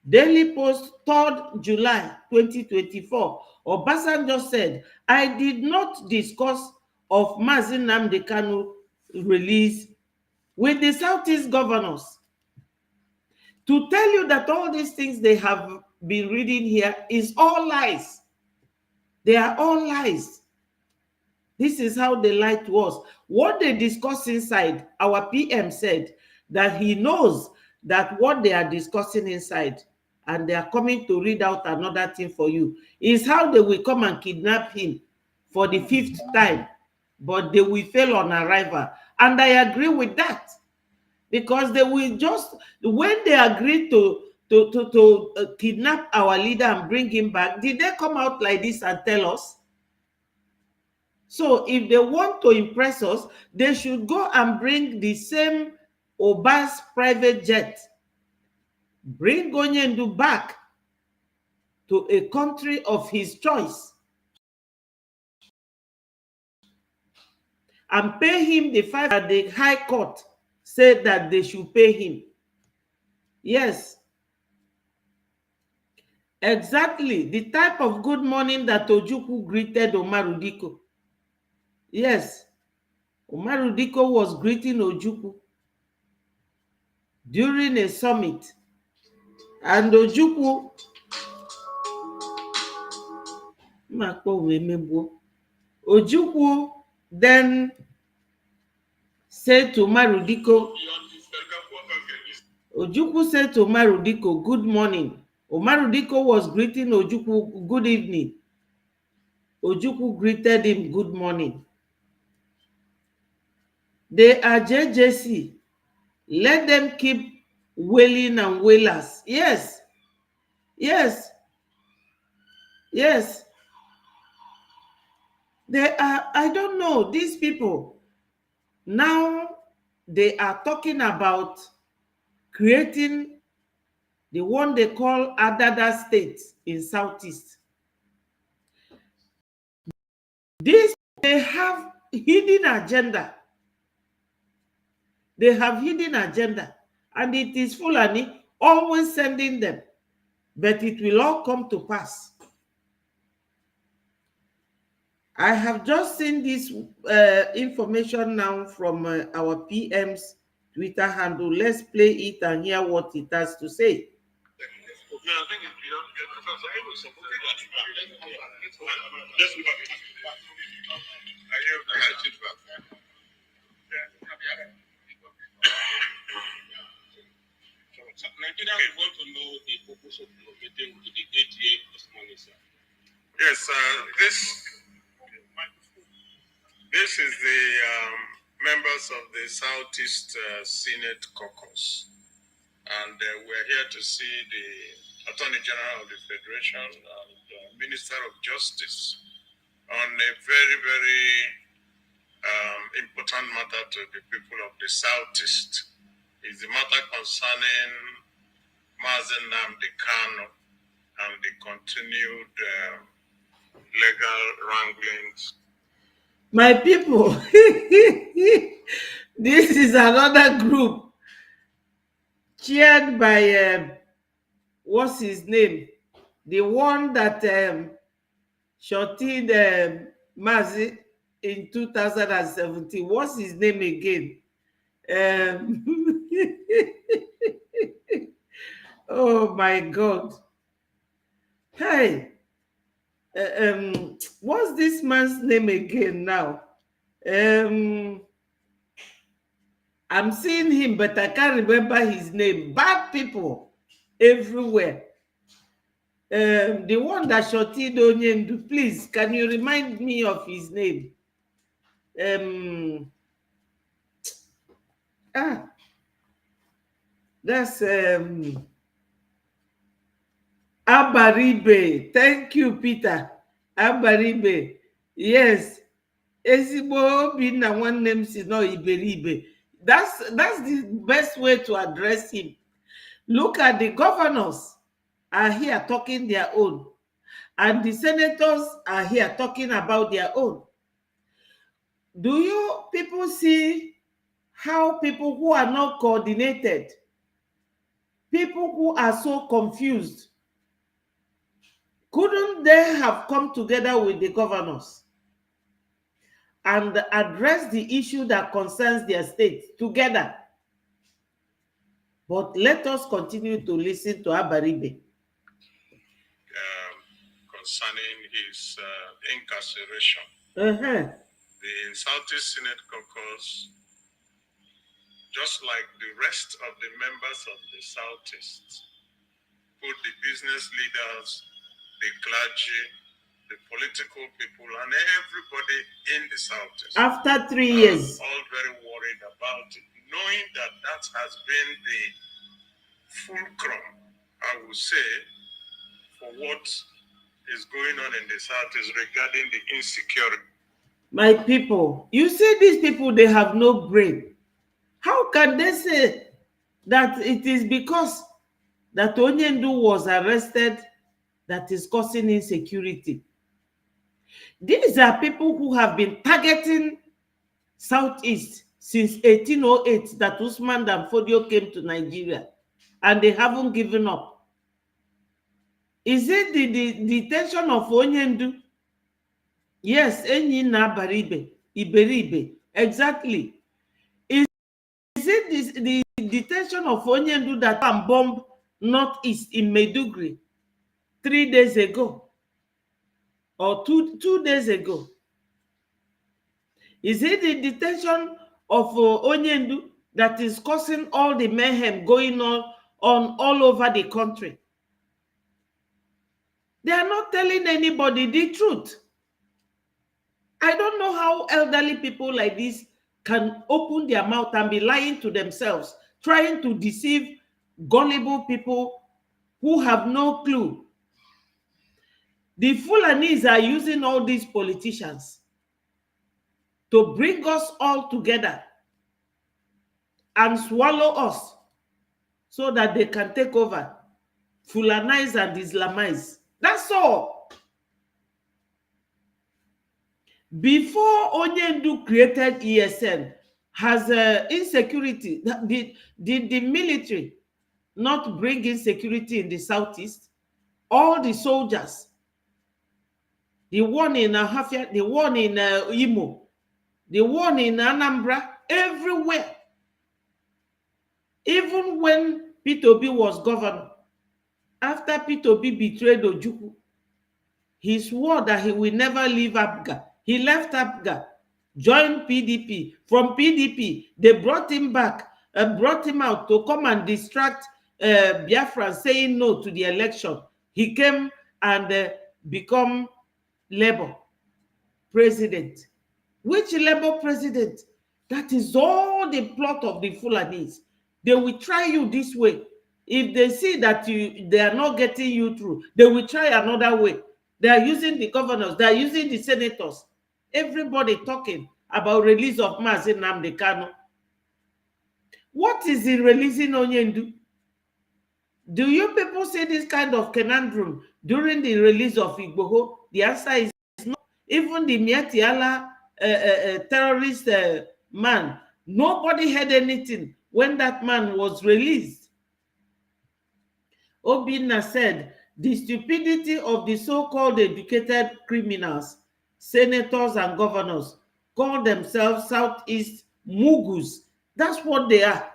A: Daily Post, 3rd July 2024. Obasanjo said, I did not discuss of Mazi Nnamdi Kanu release with the Southeast governors. To tell you that all these things they have been reading here is all lies. They are all lies. This is how they lied to us. What they discuss inside, our PM said that he knows that what they are discussing inside, and they are coming to read out another thing for you, is how they will come and kidnap him for the 5th time, but they will fail on arrival. And I agree with that, because they will just, when they agree to kidnap our leader and bring him back, did they come out like this and tell us? So if they want to impress us, they should go and bring the same Oba's private jet. Bring Onyendu back to a country of his choice and pay him the fine that the High Court said that they should pay him. Yes, exactly the type of good morning that Ojukwu greeted Umaru Diko. Yes, Umaru Diko was greeting Ojukwu during a summit, and Ojukwu then said to Umaru Diko, Ojukwu said to Umaru Diko, good morning. Umaru Diko was greeting Ojukwu, good evening. Ojukwu greeted him, good morning. They are JJC. Let them keep wailing and wailers. Yes. Yes. Yes. They are, I don't know, these people. Now they are talking about creating the one they call Adada State in Southeast. This, they have hidden agenda. They have hidden agenda. And it is Fulani always sending them. But it will all come to pass. I have just seen this information now from our PM's Twitter handle. Let's play it and hear what it has to say.
E: Nigerians want to know the purpose of your meeting with the ATA this morning, sir. Yes, this is the members of the Southeast Senate Caucus, and we're here to see the Attorney General of the Federation and Minister of Justice on a very, very important matter to the people of the Southeast. It's the matter concerning Mazen Nnamdi Kanu and the continued legal wranglings.
A: My people, this is another group chaired by, what's his name? The one that shorted Mazi in 2017. What's his name again? Oh my God. Hey, what's this man's name again now? I'm seeing him, but I can't remember his name. Bad people everywhere. The one that shorted Onyendu, please, can you remind me of his name? That's Abaribe. Thank you, Peter. Abaribe. Yes. Ezigbo Obinna nwanne si no Iberibe. That's the best way to address him. Look at the governors are here talking their own, and the senators are here talking about their own. Do you people see how people who are not coordinated, people who are so confused, couldn't they have come together with the governors and address the issue that concerns their state together? But let us continue to listen to Abaribe.
E: Concerning his incarceration. The Southeast Senate Caucus, just like the rest of the members of the Southeast, put the business leaders, the clergy, the political people, and everybody in the Southeast.
A: After 3 years.
E: All very worried about it, knowing that that has been the fulcrum, I would say, for what is going on in the Southeast regarding the insecurity.
A: My people, you see these people, they have no brain. How can they say that it is because that Onyendu was arrested that is causing insecurity? These are people who have been targeting Southeast since 1808 that Usman Dan Fodio came to Nigeria, and they haven't given up. Is it the detention of Onyendu? Yes, Enyi na Baribe, Iberibe, exactly. Is it the detention of Onyendu that bombed Northeast in Maiduguri 3 days ago? Or two days ago? Is it the detention of Onyendu that is causing all the mayhem going on all over the country? They are not telling anybody the truth. I don't know how elderly people like this can open their mouth and be lying to themselves, trying to deceive gullible people who have no clue. The Fulanis are using all these politicians to bring us all together and swallow us so that they can take over, Fulanize and Islamize. That's all. Before Onyendu created ESN, has insecurity, did the military not bring insecurity in the Southeast? All the soldiers, the one in Ahafia, the one in Imo, the one in Anambra, everywhere. Even when Peter Obi was governor, after Peter Obi betrayed Ojukwu, he swore that he will never leave APGA. He left APGA, joined PDP. From PDP, they brought him back and brought him out to come and distract Biafra, saying no to the election. He came and become Labour president. Which Labour president? That is all the plot of the Fulanis. They will try you this way. If they see that they are not getting you through, they will try another way. They are using the governors, they are using the senators. Everybody talking about release of Mazi Nnamdi Kanu. What is the releasing Onyendu? Do you people see this kind of conundrum during the release of Igboho? The answer is no. Even the Mietiala terrorist man, nobody heard anything when that man was released. Obinna said, the stupidity of the so-called educated criminals, senators and governors, call themselves Southeast Mugus. That's what they are.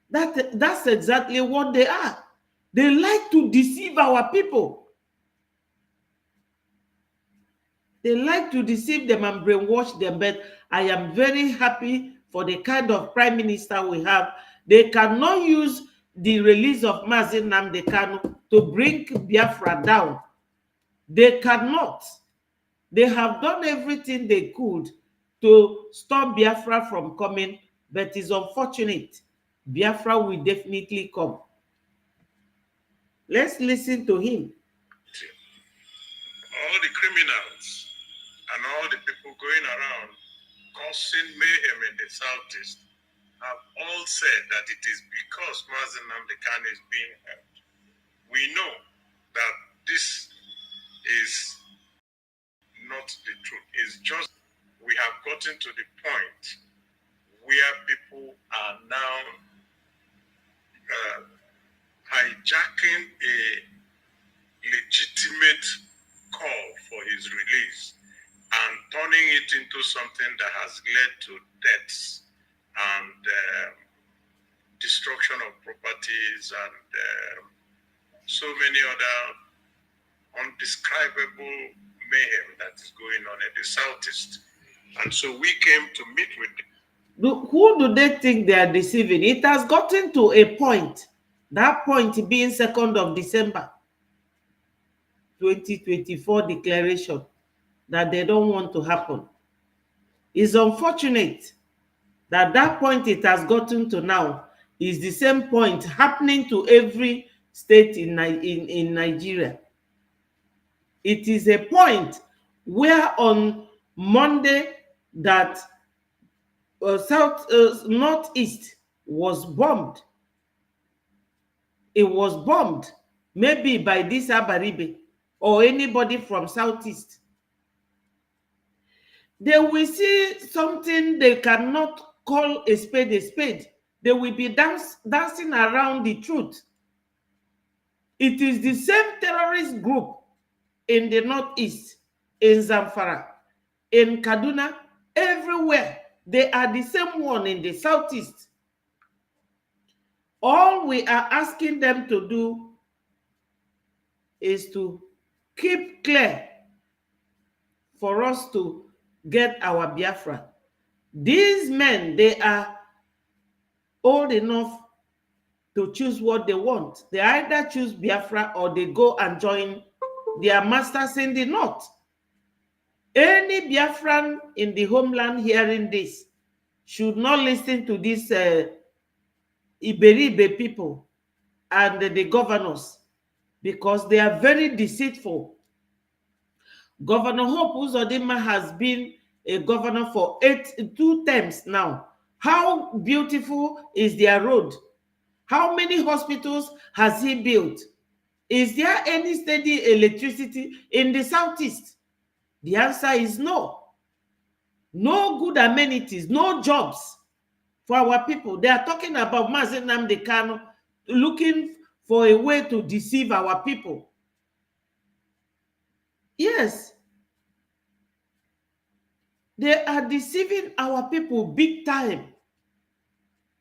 A: That's exactly what they are. They like to deceive our people. They like to deceive them and brainwash them, but I am very happy for the kind of prime minister we have. They cannot use the release of Mazi Nnamdi Kanu to bring Biafra down. They cannot. They have done everything they could to stop Biafra from coming, but it's unfortunate. Biafra will definitely come. Let's listen to him.
E: All the criminals and all the people going around causing mayhem in the Southeast have all said that it is because Mazi Nnamdi Kanu is being held. We know that this is not the truth. It's just we have gotten to the point where people are now hijacking a legitimate call for his release and turning it into something that has led to deaths and destruction of properties and so many other undescribable mayhem that is going on in the southeast. And so we came to meet with them.
A: Who do they think they are deceiving? It has gotten to a point, that point being 2nd of December 2024 declaration, that they don't want to happen. It's unfortunate that that point it has gotten to now is the same point happening to every state in Nigeria. It is a point where on Monday that Northeast was bombed. It was bombed, maybe by this Abaribe or anybody from Southeast. They will see something they cannot call a spade a spade. They will be dancing around the truth. It is the same terrorist group in the Northeast, in Zamfara, in Kaduna, everywhere. They are the same one in the Southeast. All we are asking them to do is to keep clear for us to get our Biafra. These men, they are old enough to choose what they want. They either choose Biafra or they go and join their masters in the north. Any Biafran in the homeland hearing this should not listen to these Iberibe people and the governors, because they are very deceitful. Governor Hope Uzodima has been a governor for 2 terms now. How beautiful is their road? How many hospitals has he built? Is there any steady electricity in the Southeast? The answer is no. No good amenities, no jobs for our people. They are talking about Mazi Nnamdi Kanu looking for a way to deceive our people. Yes. They are deceiving our people big time,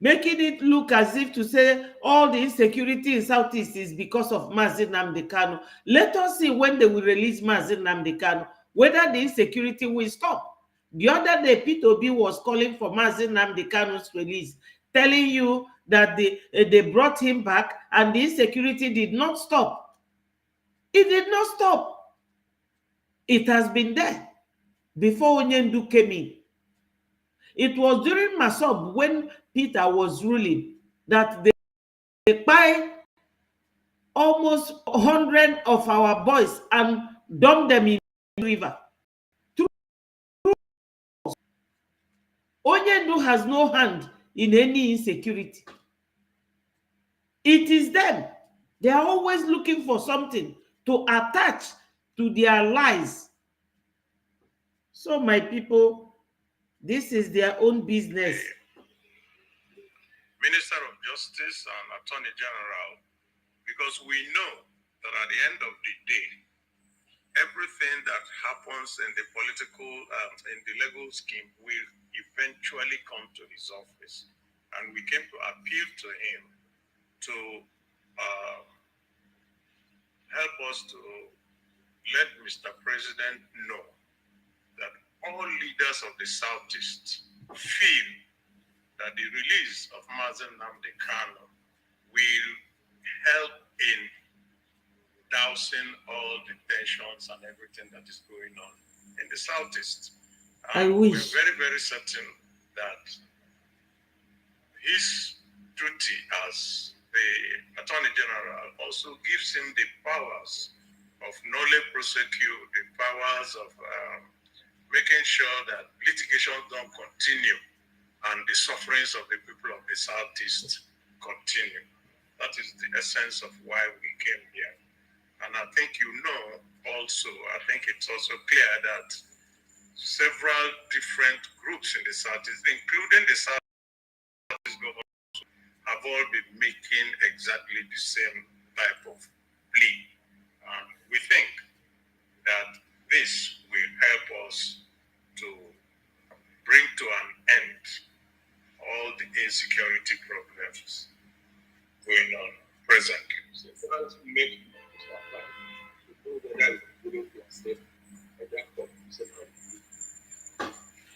A: making it look as if to say all the insecurity in Southeast is because of Mazi Nnamdi Kanu. Let us see when they will release Mazi Nnamdi Kanu, whether the insecurity will stop. The other day, P2B was calling for Mazi Nnamdi Kanu's release, telling you that they brought him back and the insecurity did not stop. It did not stop. It has been there before Onyendu came in. It was during Masob, when Peter was ruling, that they buy almost 100 of our boys and dump them in the river. Onyendu has no hand in any insecurity. It is them. They are always looking for something to attach to their lies. So, my people, this is their own business.
E: Minister of Justice and Attorney General, because we know that at the end of the day, everything that happens in the political, in the legal scheme will eventually come to his office. And we came to appeal to him to help us to let Mr. President know that all leaders of the Southeast feel that the release of Mazi Nnamdi Kanu will help in dousing all the tensions and everything that is going on in the Southeast.
A: I wish.
E: We're very, very certain that his duty as the Attorney General also gives him the powers of nolle prosequi, the powers of making sure that litigation don't continue and the sufferings of the people of the Southeast continue. That is the essence of why we came here. And I think you know also, I think it's also clear that several different groups in the Southeast, including the Southeast government, have all been making exactly the same type of plea. And we think that this will help us to bring to an end all the insecurity problems going on presently.
F: So for us to make whether it's including to yourself,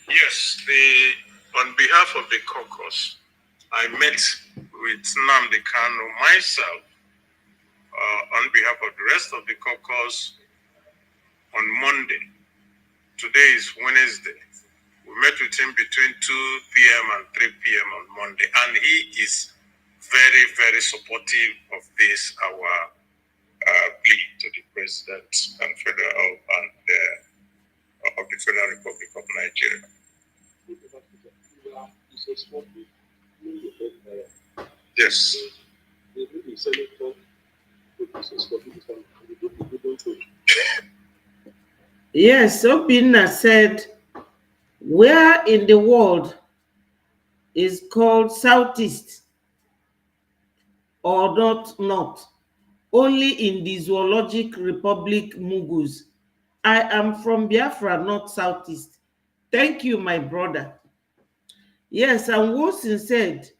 E: Yes, on behalf of the caucus, I met with Nnamdi Kanu myself on behalf of the rest of the caucus on Monday. Today is Wednesday. We met with him between 2 p.m. and 3 p.m. on Monday, and he is very, very supportive of this, our plea to the President and Federal of the Federal Republic of Nigeria. Yes.
A: Yes, Obinna said, where in the world is called Southeast or not North? Only in the Zoologic Republic Mugus. I am from Biafra, not Southeast. Thank you, my brother. Yes, and Wilson said,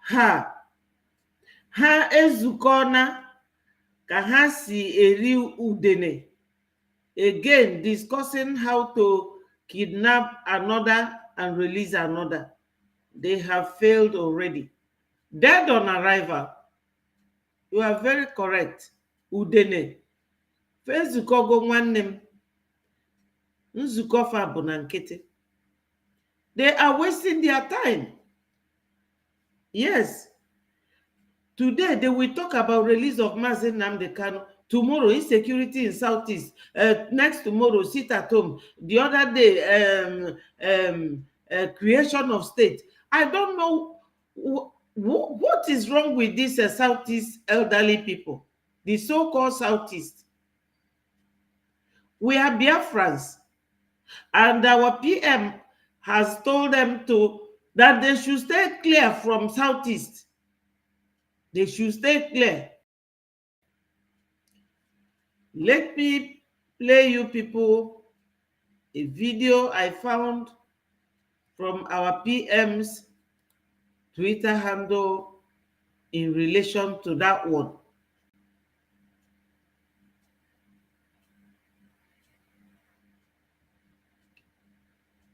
A: ha ezukona ka ha si eri udene. Again, discussing how to kidnap another and release another. They have failed already. Dead on arrival. You are very correct. Udene. Fezuko go nwannem. Nzuko fa bụ na nkịtị. They are wasting their time. Yes. Today, they will talk about release of Mazi Nnamdi Kanu. Tomorrow, insecurity in Southeast. Next tomorrow, sit at home. The other day, creation of state. I don't know what is wrong with these Southeast elderly people, the so-called Southeast. We are Biafrans, and our PM has told them that they should stay clear from Southeast. They should stay clear. Let me play you people a video I found from our PM's Twitter handle in relation to that one.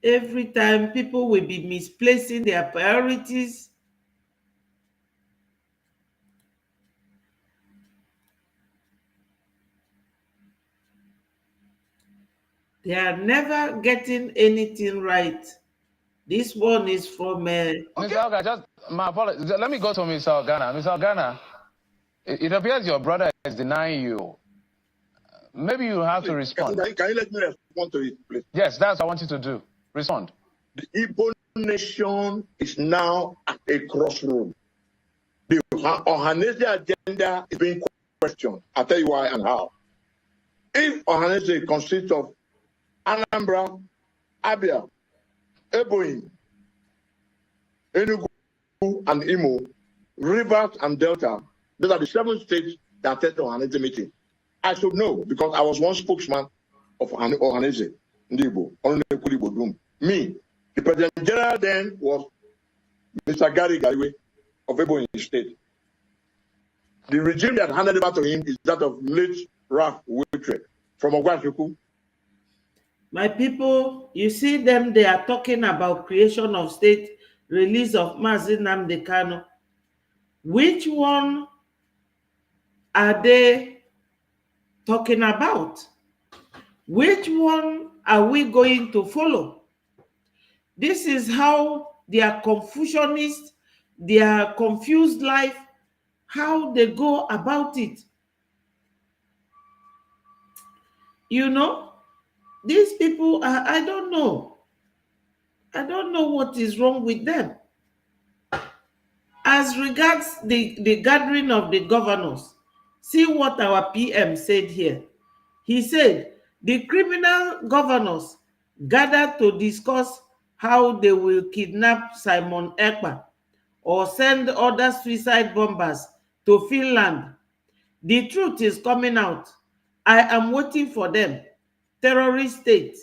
A: Every time people will be misplacing their priorities. They are never getting anything right. This one is from...
F: Mr. Organa, just my apologies. Let me go to Mr. Organa. Mr. Organa, it appears your brother is denying you. Maybe you have to respond.
G: Can you let me respond to it, please?
F: Yes, that's what I want you to do. Respond.
G: The Igbo nation is now at a crossroad. The Ohanese agenda is being questioned. I'll tell you why and how. If Ohanese consists of Anambra, Abia, Ebonyi, Enugu, and Imo, Rivers, and Delta, those are the 7 states that attend the Ohanese meeting. I should know because I was one spokesman of Ohanese, Ndibo, me. The President General then was Mr. Gary Gariwe of Ebonyi State. The regime that handed it over to him is that of late Ralph Wiltre from Ogwashuku.
A: My people, you see them, they are talking about creation of state, release of Mazi Nnamdi Kanu. Which one are they talking about? Which one are we going to follow? This is how their Confucianist, their confused life, how they go about it. You know, these people are, I don't know. I don't know what is wrong with them. As regards the gathering of the governors, see what our PM said here. He said, the criminal governors gathered to discuss how they will kidnap Simon Ekpa or send other suicide bombers to Finland. The truth is coming out. I am waiting for them. Terrorist state.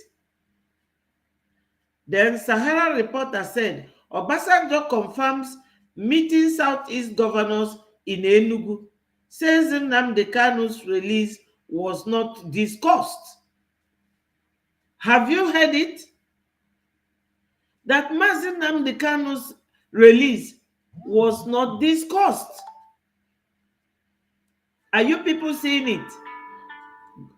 A: Then Sahara reporter said, Obasanjo confirms meeting Southeast governors in Enugu, says Nnamdi Kanu's release was not discussed. Have you heard it? That Mazi Nnamdi Kanu's release was not discussed. Are you people seeing it?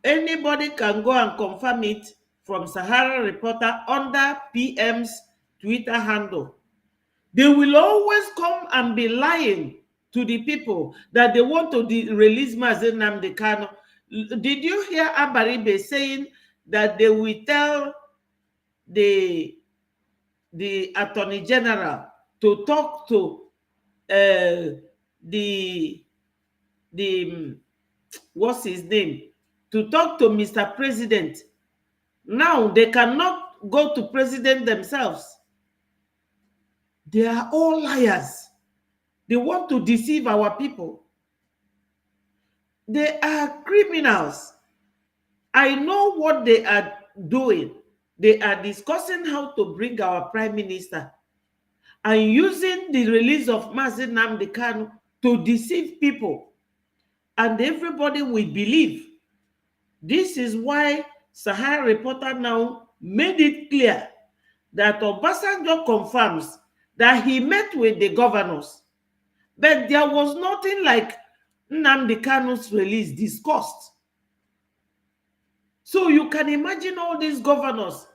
A: Anybody can go and confirm it from Sahara Reporter under PM's Twitter handle. They will always come and be lying to the people that they want to release Mazi Nnamdi Kanu. Did you hear Abaribe saying that they will tell the Attorney General to talk to the what's his name, to talk to Mr. President? Now they cannot go to president themselves. They are all liars. They want to deceive our people. They are criminals. I know what they are doing. They are discussing how to bring our prime minister and using the release of Mazi Nnamdi Kanu to deceive people. And everybody will believe. This is why Sahara Reporter now made it clear that Obasanjo confirms that he met with the governors, but there was nothing like Nnamdi Kanu's release discussed. So you can imagine all these governors,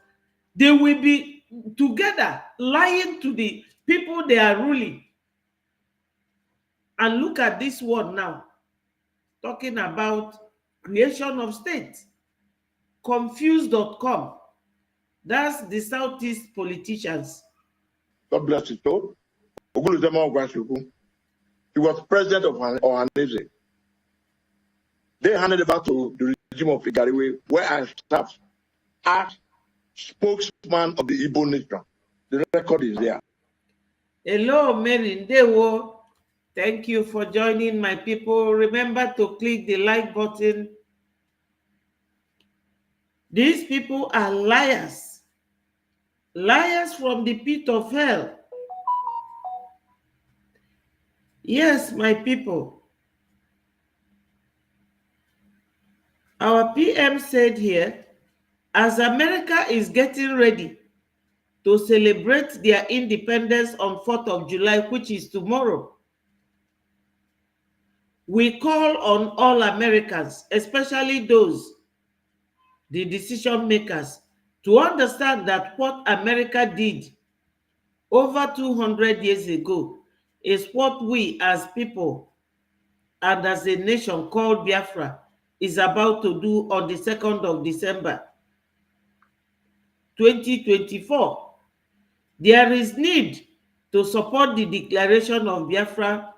A: they will be together lying to the people they are ruling. And look at this one now, talking about creation of state. Confused.com. That's the Southeast politicians.
G: God bless you. So, Uzodima Ogwashuku, he was president of Ohanese. They handed over to the regime of Igariwe, where I served as spokesman of the Igbo nation. The record is there.
A: Hello, Mary Ndewo. Thank you for joining, my people. Remember to click the like button. These people are liars. Liars from the pit of hell. Yes, my people. Our PM said here, as America is getting ready to celebrate their independence on 4th of July, which is tomorrow, we call on all Americans, especially those, the decision makers, to understand that what America did over 200 years ago is what we as people and as a nation called Biafra is about to do on the 2nd of December 2024. There is need to support the declaration of Biafra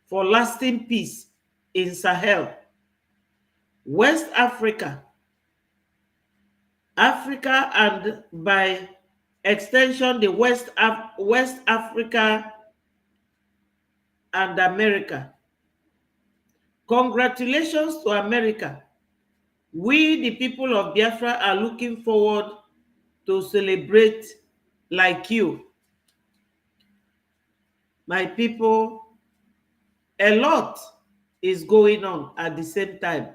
A: for lasting peace in Sahel, West Africa, Africa, and by extension, the West Africa and America. Congratulations to America. We, the people of Biafra, are looking forward to celebrate like you. My people, a lot is going on at the same time,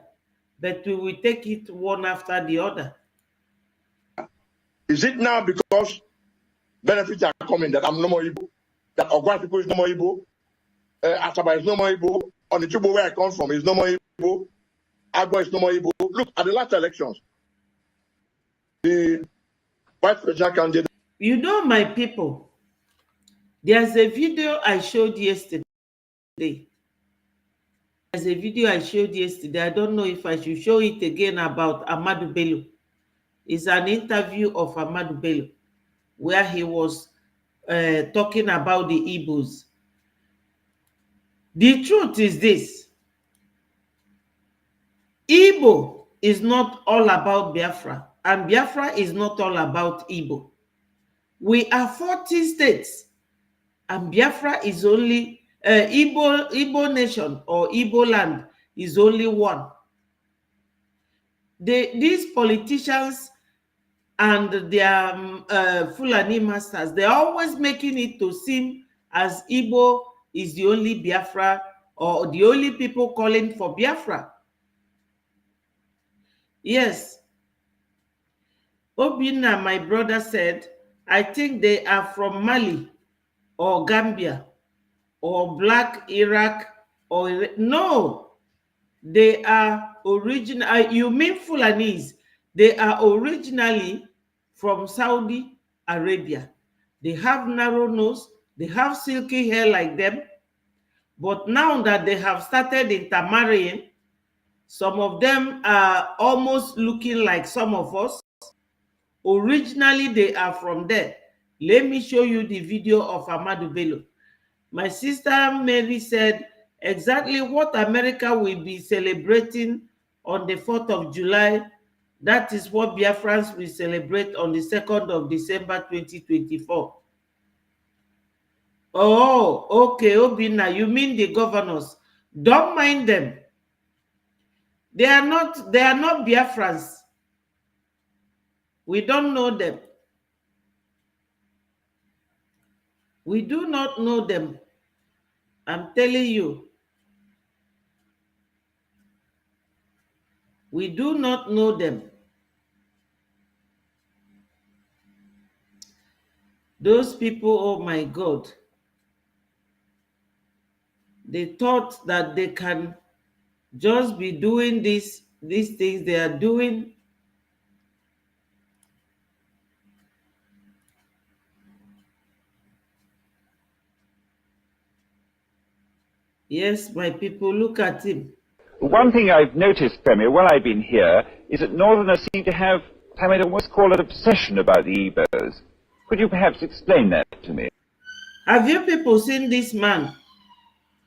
A: but we will take it one after the other.
G: Is it now because benefits are coming that I'm no more Igbo, that Ogwa people is no more Igbo, Asaba is no more Igbo, on the Chubo where I come from is no more Igbo, Agbo is no more Igbo? Look at the last elections. The vice presidential candidate.
A: You know, my people, there's a video I showed yesterday. There's a video I showed yesterday. I don't know if I should show it again about Ahmadu Bello. It's an interview of Ahmadu Bello where he was talking about the Igbos. The truth is this. Igbo is not all about Biafra, and Biafra is not all about Igbo. We are 40 states, and Biafra is only Igbo nation or Igbo land is only one. These politicians and their Fulani masters, they're always making it to seem as Igbo is the only Biafra or the only people calling for Biafra. Yes. Obina, my brother, said, I think they are from Mali or Gambia or Black Iraq or no, they are original. You mean Fulanese? They are originally from Saudi Arabia. They have narrow nose, they have silky hair like them, but now that they have started intermarrying, some of them are almost looking like some of us. Originally, they are from there. Let me show you the video of Amadou Bello. My sister Mary said exactly what America will be celebrating on the 4th of July. That is what Biafrans will celebrate on the 2nd of December 2024. Oh, okay, Obina, you mean the governors. Don't mind them. They are not Biafrans. We don't know them. We do not know them. I'm telling you. We do not know them. Those people, oh my God, they thought that they can just be doing these things they are doing. Yes, my people, look at him.
H: One thing I've noticed, Premier, while I've been here, is that Northerners seem to have, I might almost call it obsession about the Igbos. Could you perhaps explain that to me?
A: Have you people seen this man?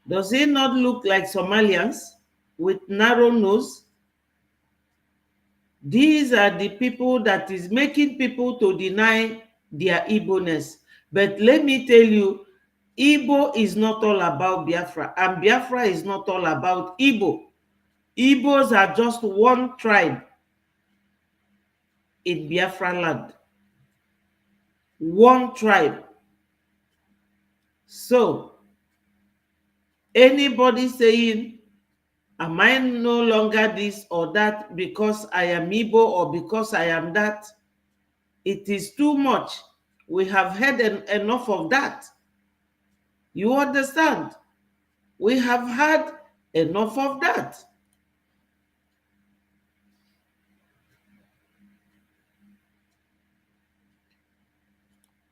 A: Does he not look like Somalians with narrow nose? These are the people that is making people to deny their Igbo-ness. But let me tell you, Igbo is not all about Biafra, and Biafra is not all about Igbo. Igbos are just one tribe in Biafra land. One tribe. So, anybody saying, am I no longer this or that because I am Igbo or because I am that? It is too much. We have had enough of that. You understand? We have had enough of that.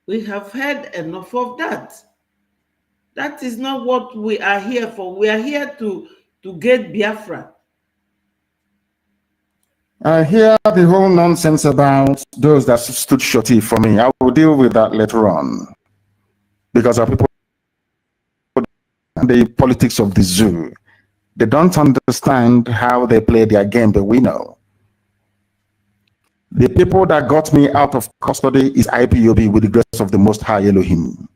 A: We have had enough of that. That is not what we are here for. We are here to get Biafra.
I: I hear the whole nonsense about those that stood shorty for me. I will deal with that later on. Because of people, the politics of the zoo. They don't understand how they play their game, but we know. The people that got me out of custody is IPOB with the grace of the Most High Elohim.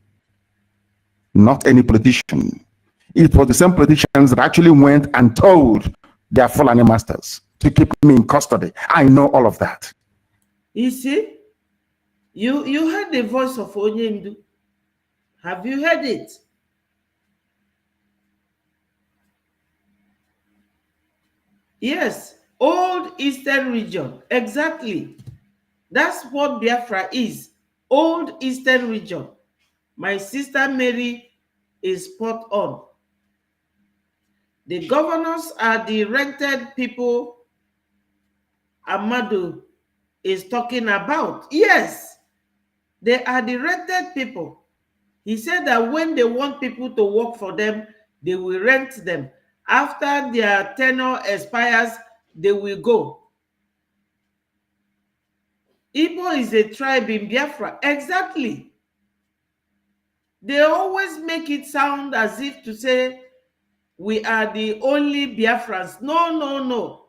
I: Not any politician. It was the same politicians that actually went and told their Fulani masters to keep me in custody. I know all of that.
A: You see, you heard the voice of Onyendu. Have you heard it? Yes, old Eastern region. Exactly. That's what Biafra is. Old Eastern region. My sister Mary is spot on. The governors are the rented people Amadou is talking about. Yes, they are the rented people. He said that when they want people to work for them, they will rent them. After their tenure expires, they will go. Igbo is a tribe in Biafra. Exactly. They always make it sound as if to say we are the only Biafrans. No, no, no.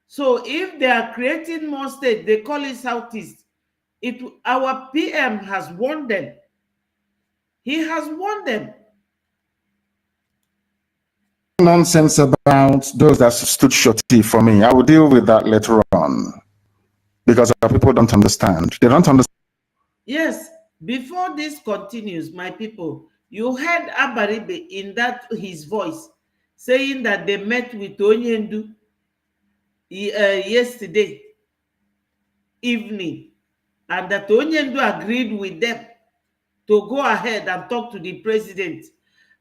A: So if they are creating more states, they call it Southeast. Our PM has warned them. He has warned them.
I: Nonsense about those that stood shorty for me. I will deal with that later on. Because people don't understand. They don't understand.
A: Yes, before this continues, my people, you heard Abaribe in that his voice saying that they met with Onyendu yesterday. evening, and that Onyendu agreed with them to go ahead and talk to the president.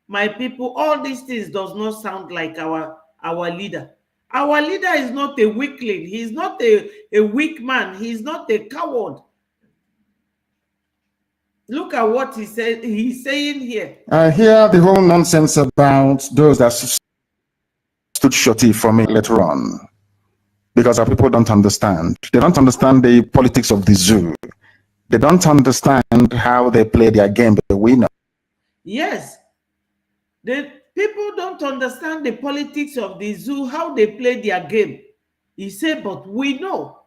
A: My people, all these things does not sound like our leader. Our leader is not a weakling. He's not a weak man. He's not a coward. Look at what he said. He's saying here.
I: I hear the whole nonsense about those that stood shorty for me later on, because our people don't understand. They don't understand the politics of the zoo. They don't understand how they play their game, but we know.
A: Yes. The people don't understand the politics of the zoo, how they play their game. He said, but we know.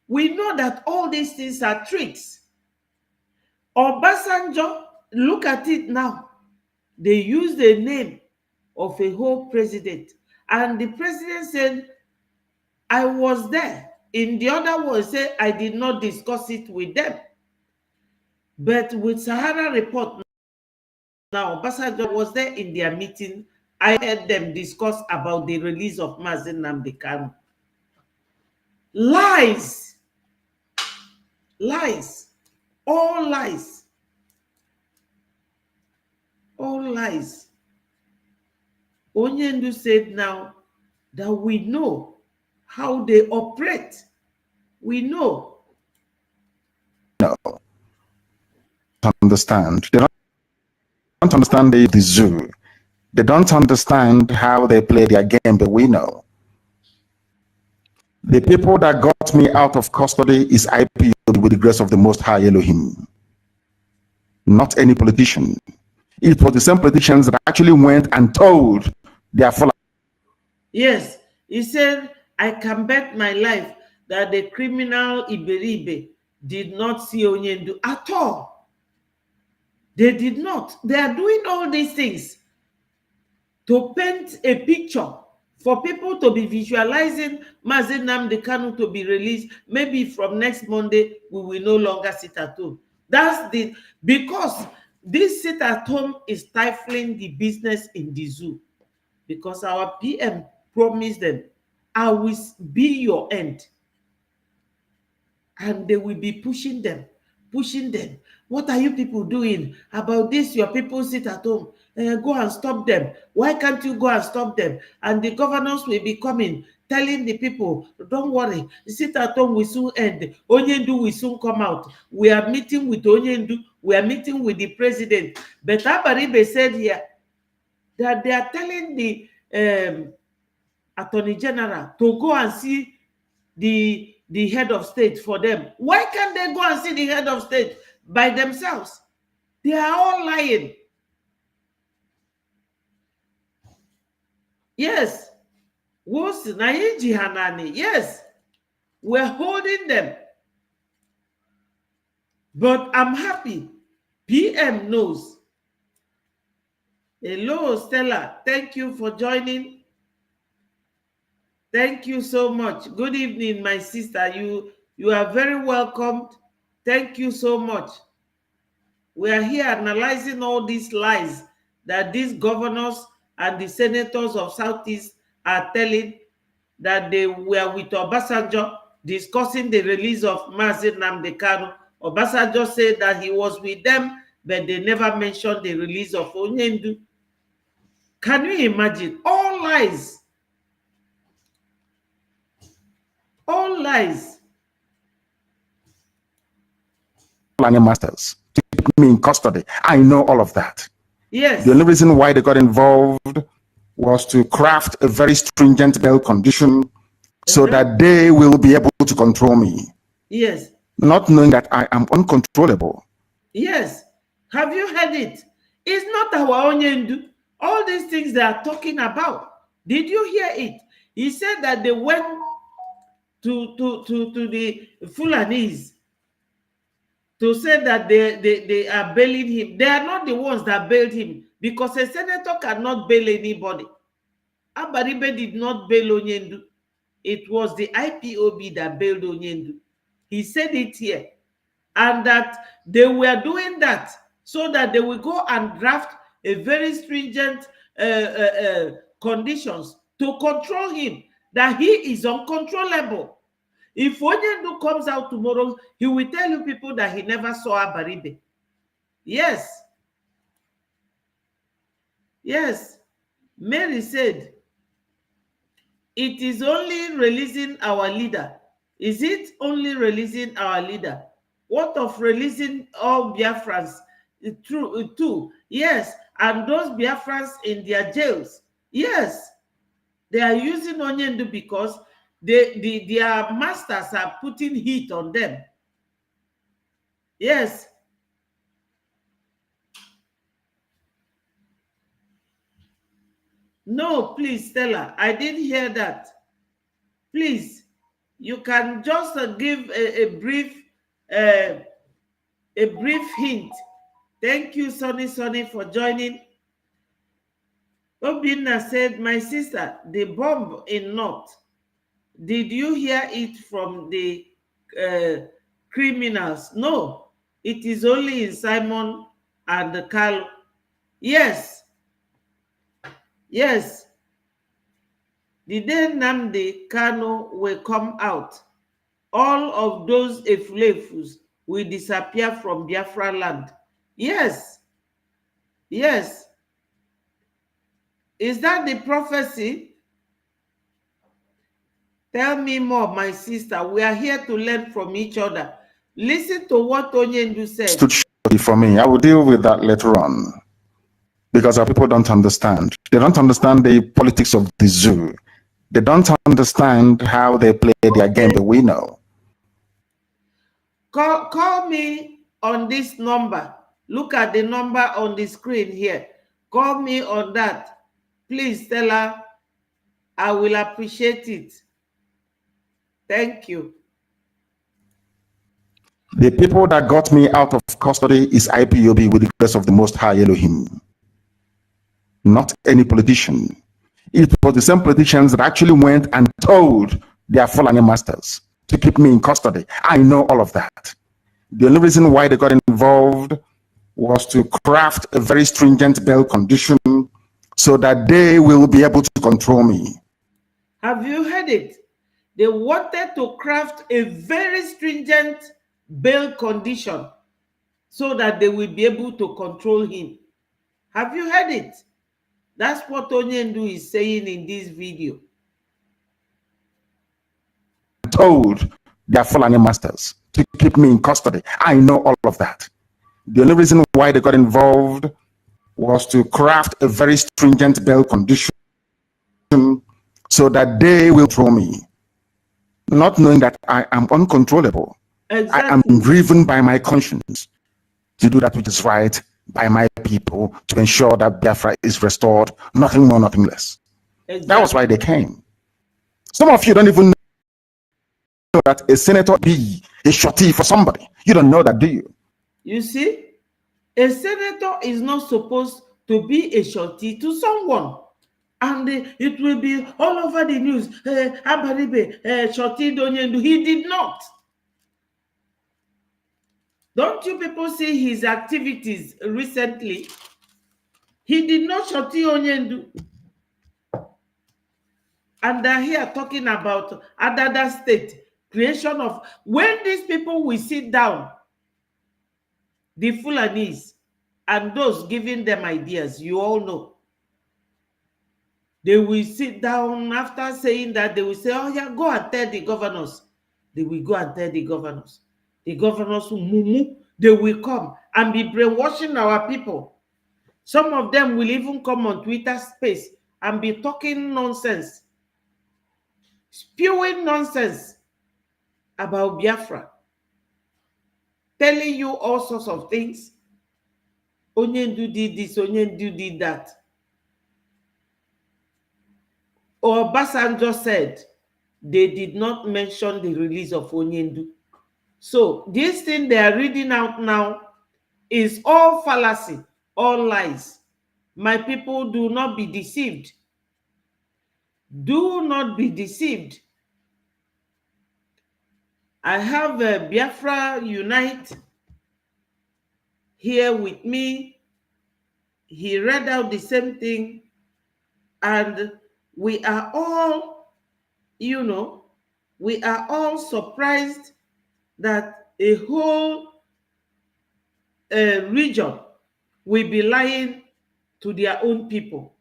A: We know that all these things are tricks. Obasanjo, look at it now. They use the name of a whole president. And the president said, I was there. In the other words, say, I did not discuss it with them. But with Sahara Report, now, Obasanjo was there in their meeting. I heard them discuss about the release of Mazi Nnamdi Kanu. Lies. Lies. All lies. All lies. Onyendu said now that we know how they operate. We know.
I: No. Understand. They don't understand the zoo. They don't understand how they play their game, but we know. The people that got me out of custody is IPOB with the grace of the Most High Elohim. Not any politician. It was the same politicians that actually went and told their followers.
A: Yes, he said, I can bet my life that the criminal Iberibe did not see Onyendu at all. They did not. They are doing all these things to paint a picture for people to be visualizing Mazi Nnamdi Kanu to be released. Maybe from next Monday, we will no longer sit at home. That's the, because this sit at home is stifling the business in the zoo. Because our PM promised them, I will be your end. And they will be pushing them. What are you people doing about this? Your people sit at home. Go and stop them. Why can't you go and stop them? And the governors will be coming, telling the people, don't worry, sit at home will soon end. Onyendu will soon come out. We are meeting with Onyendu. We are meeting with the president. But Abaribe said here that they are telling the Attorney General to go and see the head of state for them. Why can't they go and see the head of state by themselves? They are all lying. Yes. Yes. We're holding them. But I'm happy. PM knows. Hello, Stella. Thank you for joining. Thank you so much. Good evening, my sister. You are very welcomed. Thank you so much. We are here analyzing all these lies that these governors and the senators of Southeast are telling, that they were with Obasanjo discussing the release of Mazi Nnamdi Kanu. Obasanjo said that he was with them, but they never mentioned the release of Onyendu. Can you imagine? All lies. All lies.
I: Masters to keep me in custody. I know all of that.
A: Yes.
I: The only reason why they got involved was to craft a very stringent bail condition so that they will be able to control me.
A: Yes.
I: Not knowing that I am uncontrollable.
A: Yes. Have you heard it? It's not our Onyendu. All these things they are talking about. Did you hear it? He said that they went to the Fulanese to say that they are bailing him. They are not the ones that bailed him, because a senator cannot bail anybody. Abaribe did not bail Onyendu. It was the IPOB that bailed Onyendu. He said it here. And that they were doing that so that they will go and draft a very stringent conditions to control him, that he is uncontrollable. If Onyendu comes out tomorrow, he will tell you people that he never saw Abaribe. Yes. Yes. Mary said, it is only releasing our leader. Is it only releasing our leader? What of releasing all Biafrans? True, too. Yes. And those Biafrans in their jails. Yes. They are using Onyendu because their masters are putting heat on them. Yes. No, please, Stella, I didn't hear that. Please, you can just give a brief hint. Thank you, Sonny, for joining. Obinna said, my sister, the bomb in North. Did you hear it from the criminals? No, it is only in Simon and Carl. Yes. Yes. The day Nnamdi Kanu will come out, all of those Efulefus will disappear from Biafra land. Yes. Yes. Is that the prophecy? Tell me more, my sister. We are here to learn from each other. Listen to what Onyendu said.
I: Stood shortly for me. I will deal with that later on. Because our people don't understand. They don't understand the politics of the zoo. They don't understand how they play their game, but we know.
A: Call me on this number. Look at the number on the screen here. Call me on that. Please, Stella. I will appreciate it. Thank you.
I: The people that got me out of custody is IPOB with the grace of the Most High Elohim. Not any politician. It was the same politicians that actually went and told their Fulani masters to keep me in custody. I know all of that. The only reason why they got involved was to craft a very stringent bail condition so that they will be able to control me.
A: Have you heard it? They wanted to craft a very stringent bail condition so that they will be able to control him. Have you heard it? That's what Onyendu is saying in this video.
I: Told their Fulani masters to keep me in custody. I know all of that. The only reason why they got involved was to craft a very stringent bail condition so that they will control me, not knowing that I am uncontrollable.
A: Exactly.
I: I am driven by my conscience to do that which is right by my people, to ensure that Biafra is restored, nothing more, nothing less. Exactly. That was why they came. Some of you don't even know that a senator be a shorty for somebody. You don't know that, do you?
A: You see, a senator is not supposed to be a shorty to someone. And it will be all over the news. Abaribe, shorty Onyendu. He did not. Don't you people see his activities recently? He did not shorty Onyendu. And they're here talking about Adada state, creation of, when these people will sit down, the Fulanis and those giving them ideas, you all know. They will sit down after saying that, they will say, oh yeah, go and tell the governors. They will go and tell the governors. The governors will mumu, they will come and be brainwashing our people. Some of them will even come on Twitter space and be talking nonsense, spewing nonsense about Biafra, telling you all sorts of things. Onyendu did this, Onyendu did that. Or Obasanjo said they did not mention the release of Onyendu. So this thing they are reading out now is all fallacy, all lies. My people, do not be deceived. Do not be deceived. I have Biafra Unite here with me. He read out the same thing, and we are all, you know, we are all surprised that a whole region will be lying to their own people.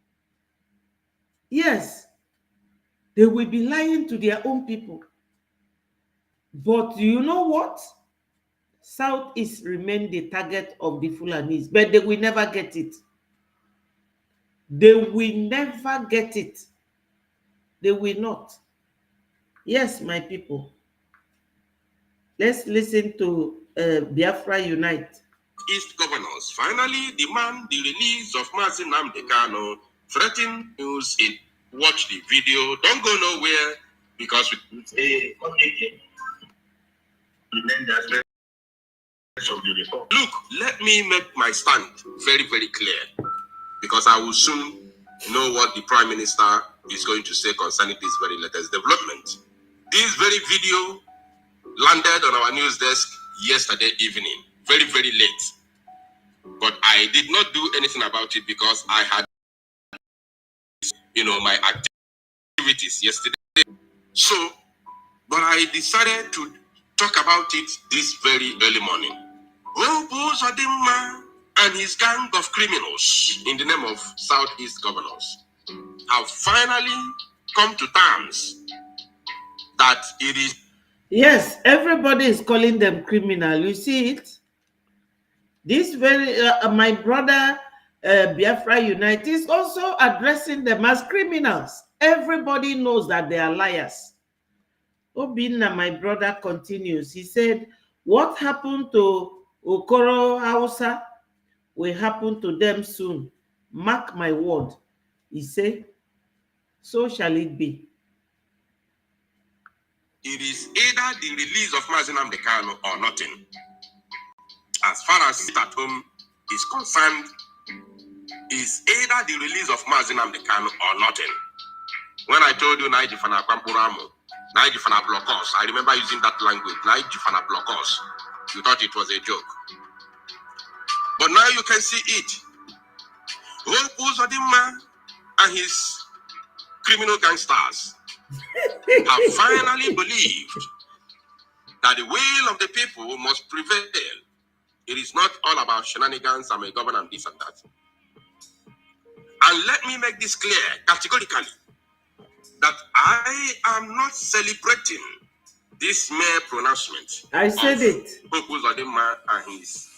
A: Yes, they will be lying to their own people. But you know what? Southeast remain the target of the Fulanis, but they will never get it. They will never get it. They will not. Yes, my people. Let's listen to Biafra Unite.
J: East governors finally demand the release of Mazi Nnamdi Kanu, threaten news in. Watch the video. Don't go nowhere because it's a communique. Look, let me make my stand very, very clear because I will soon know what the Prime Minister is going to say concerning this very latest development. This very video landed on our news desk yesterday evening, very, very late. But I did not do anything about it because I had, my activities yesterday. So, but I decided to talk about it this very early morning. Uzodima and his gang of criminals in the name of Southeast governors have finally come to terms that it is.
A: Yes, everybody is calling them criminal. You see it? This very, my brother Biafra Unite is also addressing them as criminals. Everybody knows that they are liars. Obinna, my brother, continues. He said, what happened to Okoro Hausa will happen to them soon. Mark my word. He said, so shall it be.
J: It is either the release of Mazi Nnamdi Kanu or nothing. As far as sit at home is concerned, is either the release of Mazi Nnamdi Kanu or nothing. When I told you Naiji Fana Kwampuramu, Naiji Fana Blokos, I remember using that language, Naiji Fana Blokos. You thought it was a joke. But now you can see it. Uzodima and his criminal gangsters have finally believed that the will of the people must prevail. It is not all about shenanigans and government and this and that. And let me make this clear categorically that I am not celebrating this mere pronouncement.
A: I said it.
J: Uzodima and his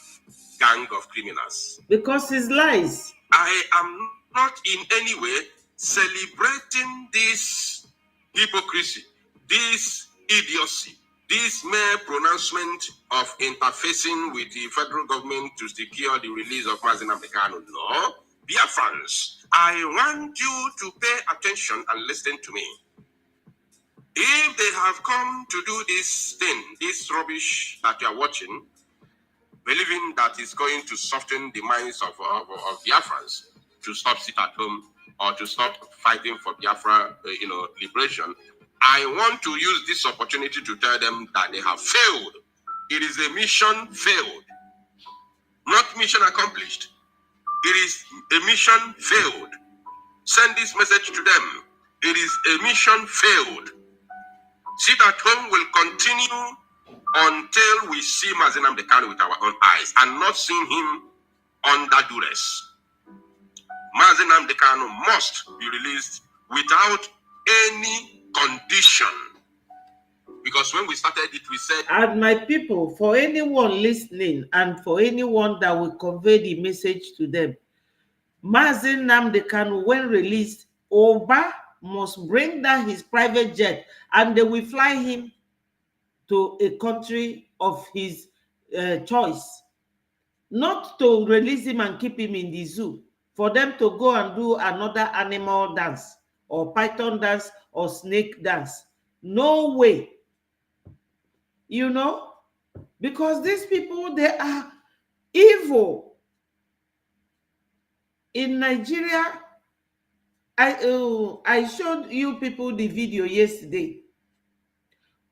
J: gang of criminals.
A: Because it's lies.
J: I am not in any way celebrating this hypocrisy, this idiocy, this mere pronouncement of interfacing with the federal government to secure the release of Mazi Nnamdi Kanu. No, dear friends, I want you to pay attention and listen to me. If they have come to do this thing, this rubbish that you are watching, believing that it's going to soften the minds of Biafrans to stop sit at home or to stop fighting for Biafra, liberation, I want to use this opportunity to tell them that they have failed. It is a mission failed, not mission accomplished. It is a mission failed. Send this message to them. It is a mission failed. Sit at home will continue until we see Mazi Nnamdi Kanu with our own eyes and not seeing him under duress. Mazi Nnamdi Kanu must be released without any condition. Because when we started it, we said...
A: And my people, for anyone listening and for anyone that will convey the message to them, Mazi Nnamdi Kanu, when released, Oba must bring down his private jet and they will fly him to a country of his choice. Not to release him and keep him in the zoo, for them to go and do another animal dance or python dance or snake dance. No way. You know, because these people, they are evil. In Nigeria, I showed you people the video yesterday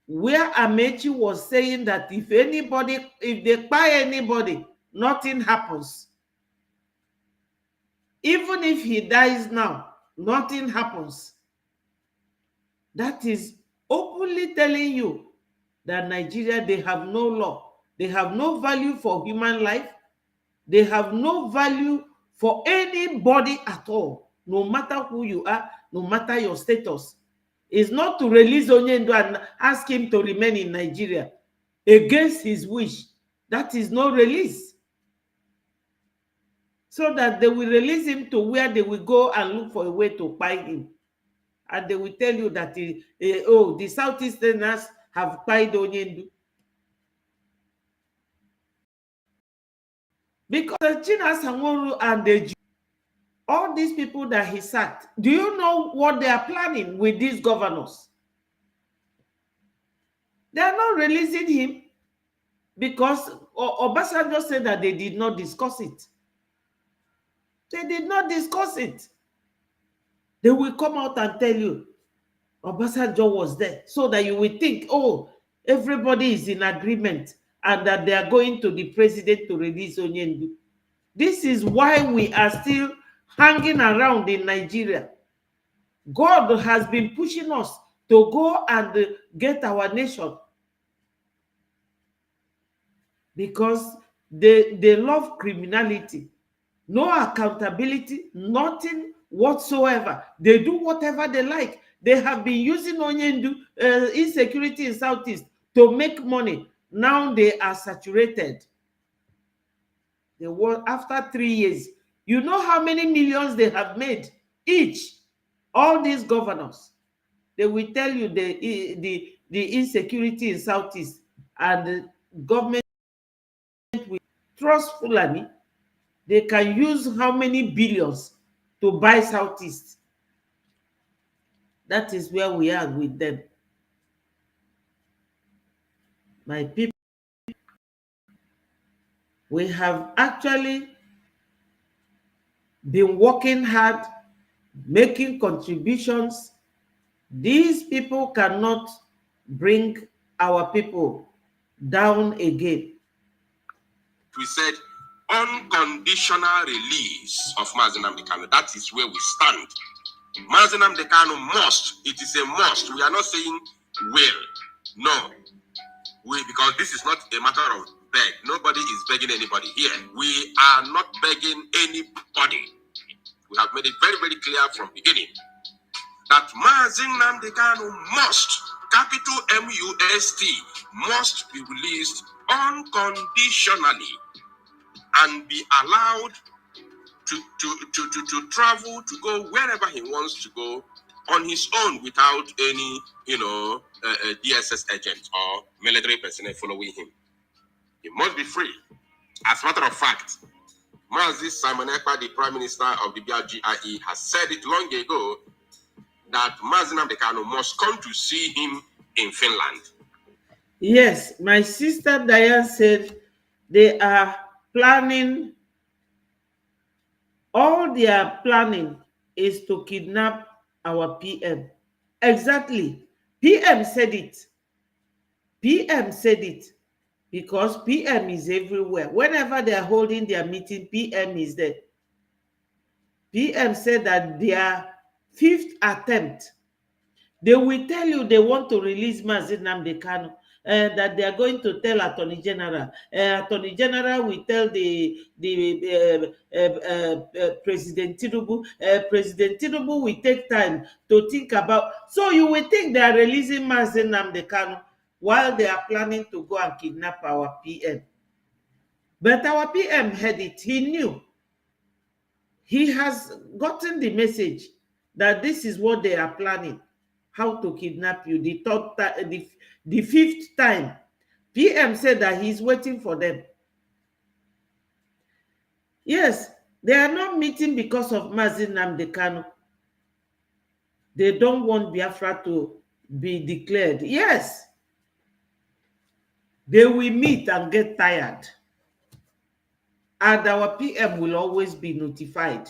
A: where Amechi was saying that if they buy anybody, nothing happens. Even if he dies now, nothing happens. That is openly telling you that Nigeria, they have no law. They have no value for human life. They have no value for anybody at all, no matter who you are, no matter your status. It's not to release Onyendo and ask him to remain in Nigeria against his wish. That is no release. So that they will release him to where they will go and look for a way to buy him. And they will tell you that, the Southeasterners have pied Onyendo. Because Chinasa Nworu and the all these people that he sacked, do you know what they are planning with these governors? They are not releasing him because Obasanjo said that they did not discuss it. They did not discuss it. They will come out and tell you Obasanjo was there, so that you will think, oh, everybody is in agreement and that they are going to the president to release Onyendo. This is why we are still hanging around in Nigeria. God has been pushing us to go and get our nation because they love criminality, no accountability, nothing whatsoever. They do whatever they like. They have been using Onyendo, insecurity in Southeast to make money. Now they are saturated. They were, after 3 years, you know how many millions they have made each. All these governors, they will tell you the insecurity in Southeast, and the government will trust Fulani. They can use how many billions to buy Southeast. That is where we are with them. My people, we have actually been working hard, making contributions. These people cannot bring our people down again.
J: We said unconditional release of Mazi Nnamdi Kanu. That is where we stand. Mazi Nnamdi Kanu must. It is a must. We are not saying will. No. Because this is not a matter of beg. Nobody is begging anybody here. We are not begging anybody. We have made it very, very clear from beginning that Mazi Nnamdi Kanu must, capital MUST, must be released unconditionally and be allowed to travel, to go wherever he wants to go on his own without any, DSS agent or military personnel following him. He must be free. As a matter of fact, Mazi Simon Ekpa, the Prime Minister of the BRGIE, has said it long ago that Mazi Nnamdi Kanu must come to see him in Finland.
A: Yes, my sister Diane said they are planning, all they are planning is to kidnap our PM. Exactly. PM said it. PM said it because PM is everywhere. Whenever they are holding their meeting, PM is there. PM said that their 5th attempt, they will tell you they want to release Mazi Nnamdi Kanu, that they are going to tell Attorney General. Attorney General will tell the President Tinubu. President Tinubu will take time to think about. So you will think they are releasing Mazi Nnamdi Kanu while they are planning to go and kidnap our PM. But our PM had it. He knew. He has gotten the message that this is what they are planning, how to kidnap you. The 5th time, PM said that he's waiting for them. Yes, they are not meeting because of Mazi Nnamdi Kanu. They don't want Biafra to be declared. Yes, they will meet and get tired. And our PM will always be notified.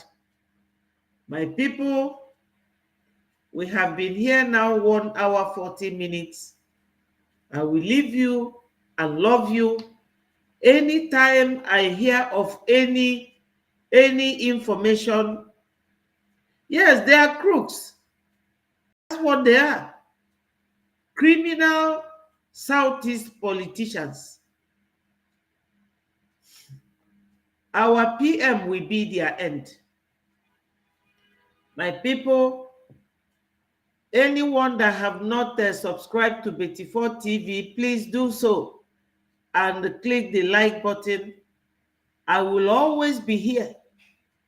A: My people, we have been here now 1 hour 40 minutes. I will leave you and love you. Anytime I hear of any information, yes, they are crooks. That's what they are. criminal Southeast politicians. Our PM will be their end. My people, anyone that have not subscribed to Betty4 TV, please do so and click the like button. I will always be here.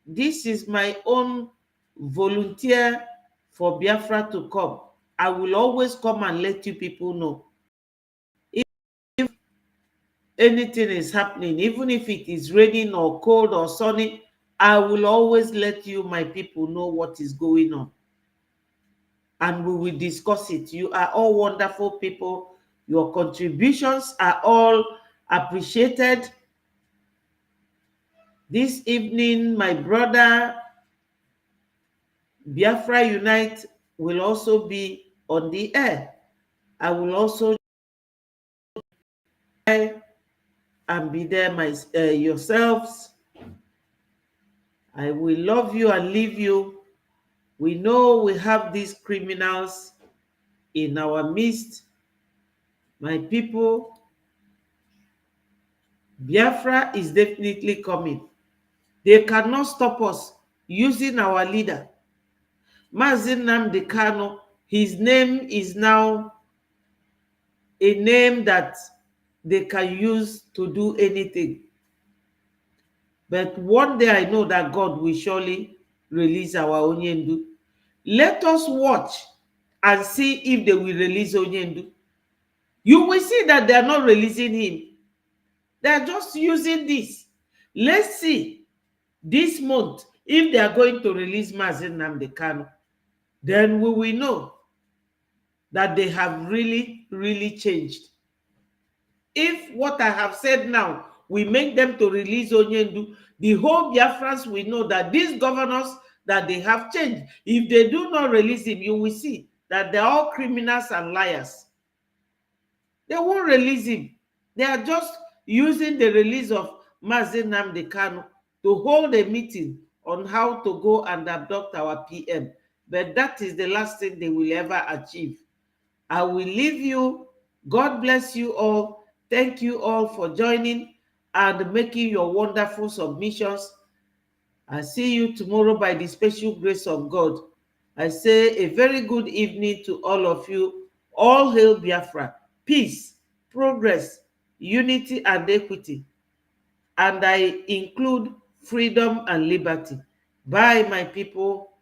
A: This is my own volunteer for Biafra to come. I will always come and let you people know. If anything is happening, even if it is raining or cold or sunny, I will always let you, my people, know what is going on. And we will discuss it. You are all wonderful people. Your contributions are all appreciated. This evening, my brother, Biafra Unite, will also be on the air. I will also try and be there yourselves. I will love you and leave you. We know we have these criminals in our midst. My people, Biafra is definitely coming. They cannot stop us using our leader. Mazi Nnamdi Kanu, his name is now a name that they can use to do anything. But one day I know that God will surely release our Onyendu. Let us watch and see if they will release Onyendu. You will see that they are not releasing him. They are just using this. Let's see this month if they are going to release Mazi Nnamdi Kanu. Then we will know that they have really, really changed. If what I have said now we make them to release Onyendu, the whole Biafrans will know that these governors that they have changed. If they do not release him, you will see that they're all criminals and liars. They won't release him. They are just using the release of Mazi Nnamdi Kanu to hold a meeting on how to go and abduct our PM. But that is the last thing they will ever achieve. I will leave you. God bless you all. Thank you all for joining and making your wonderful submissions. I see you tomorrow by the special grace of God. I say a very good evening to all of you. All hail Biafra. Peace, progress, unity, and equity. And I include freedom and liberty. Bye, my people.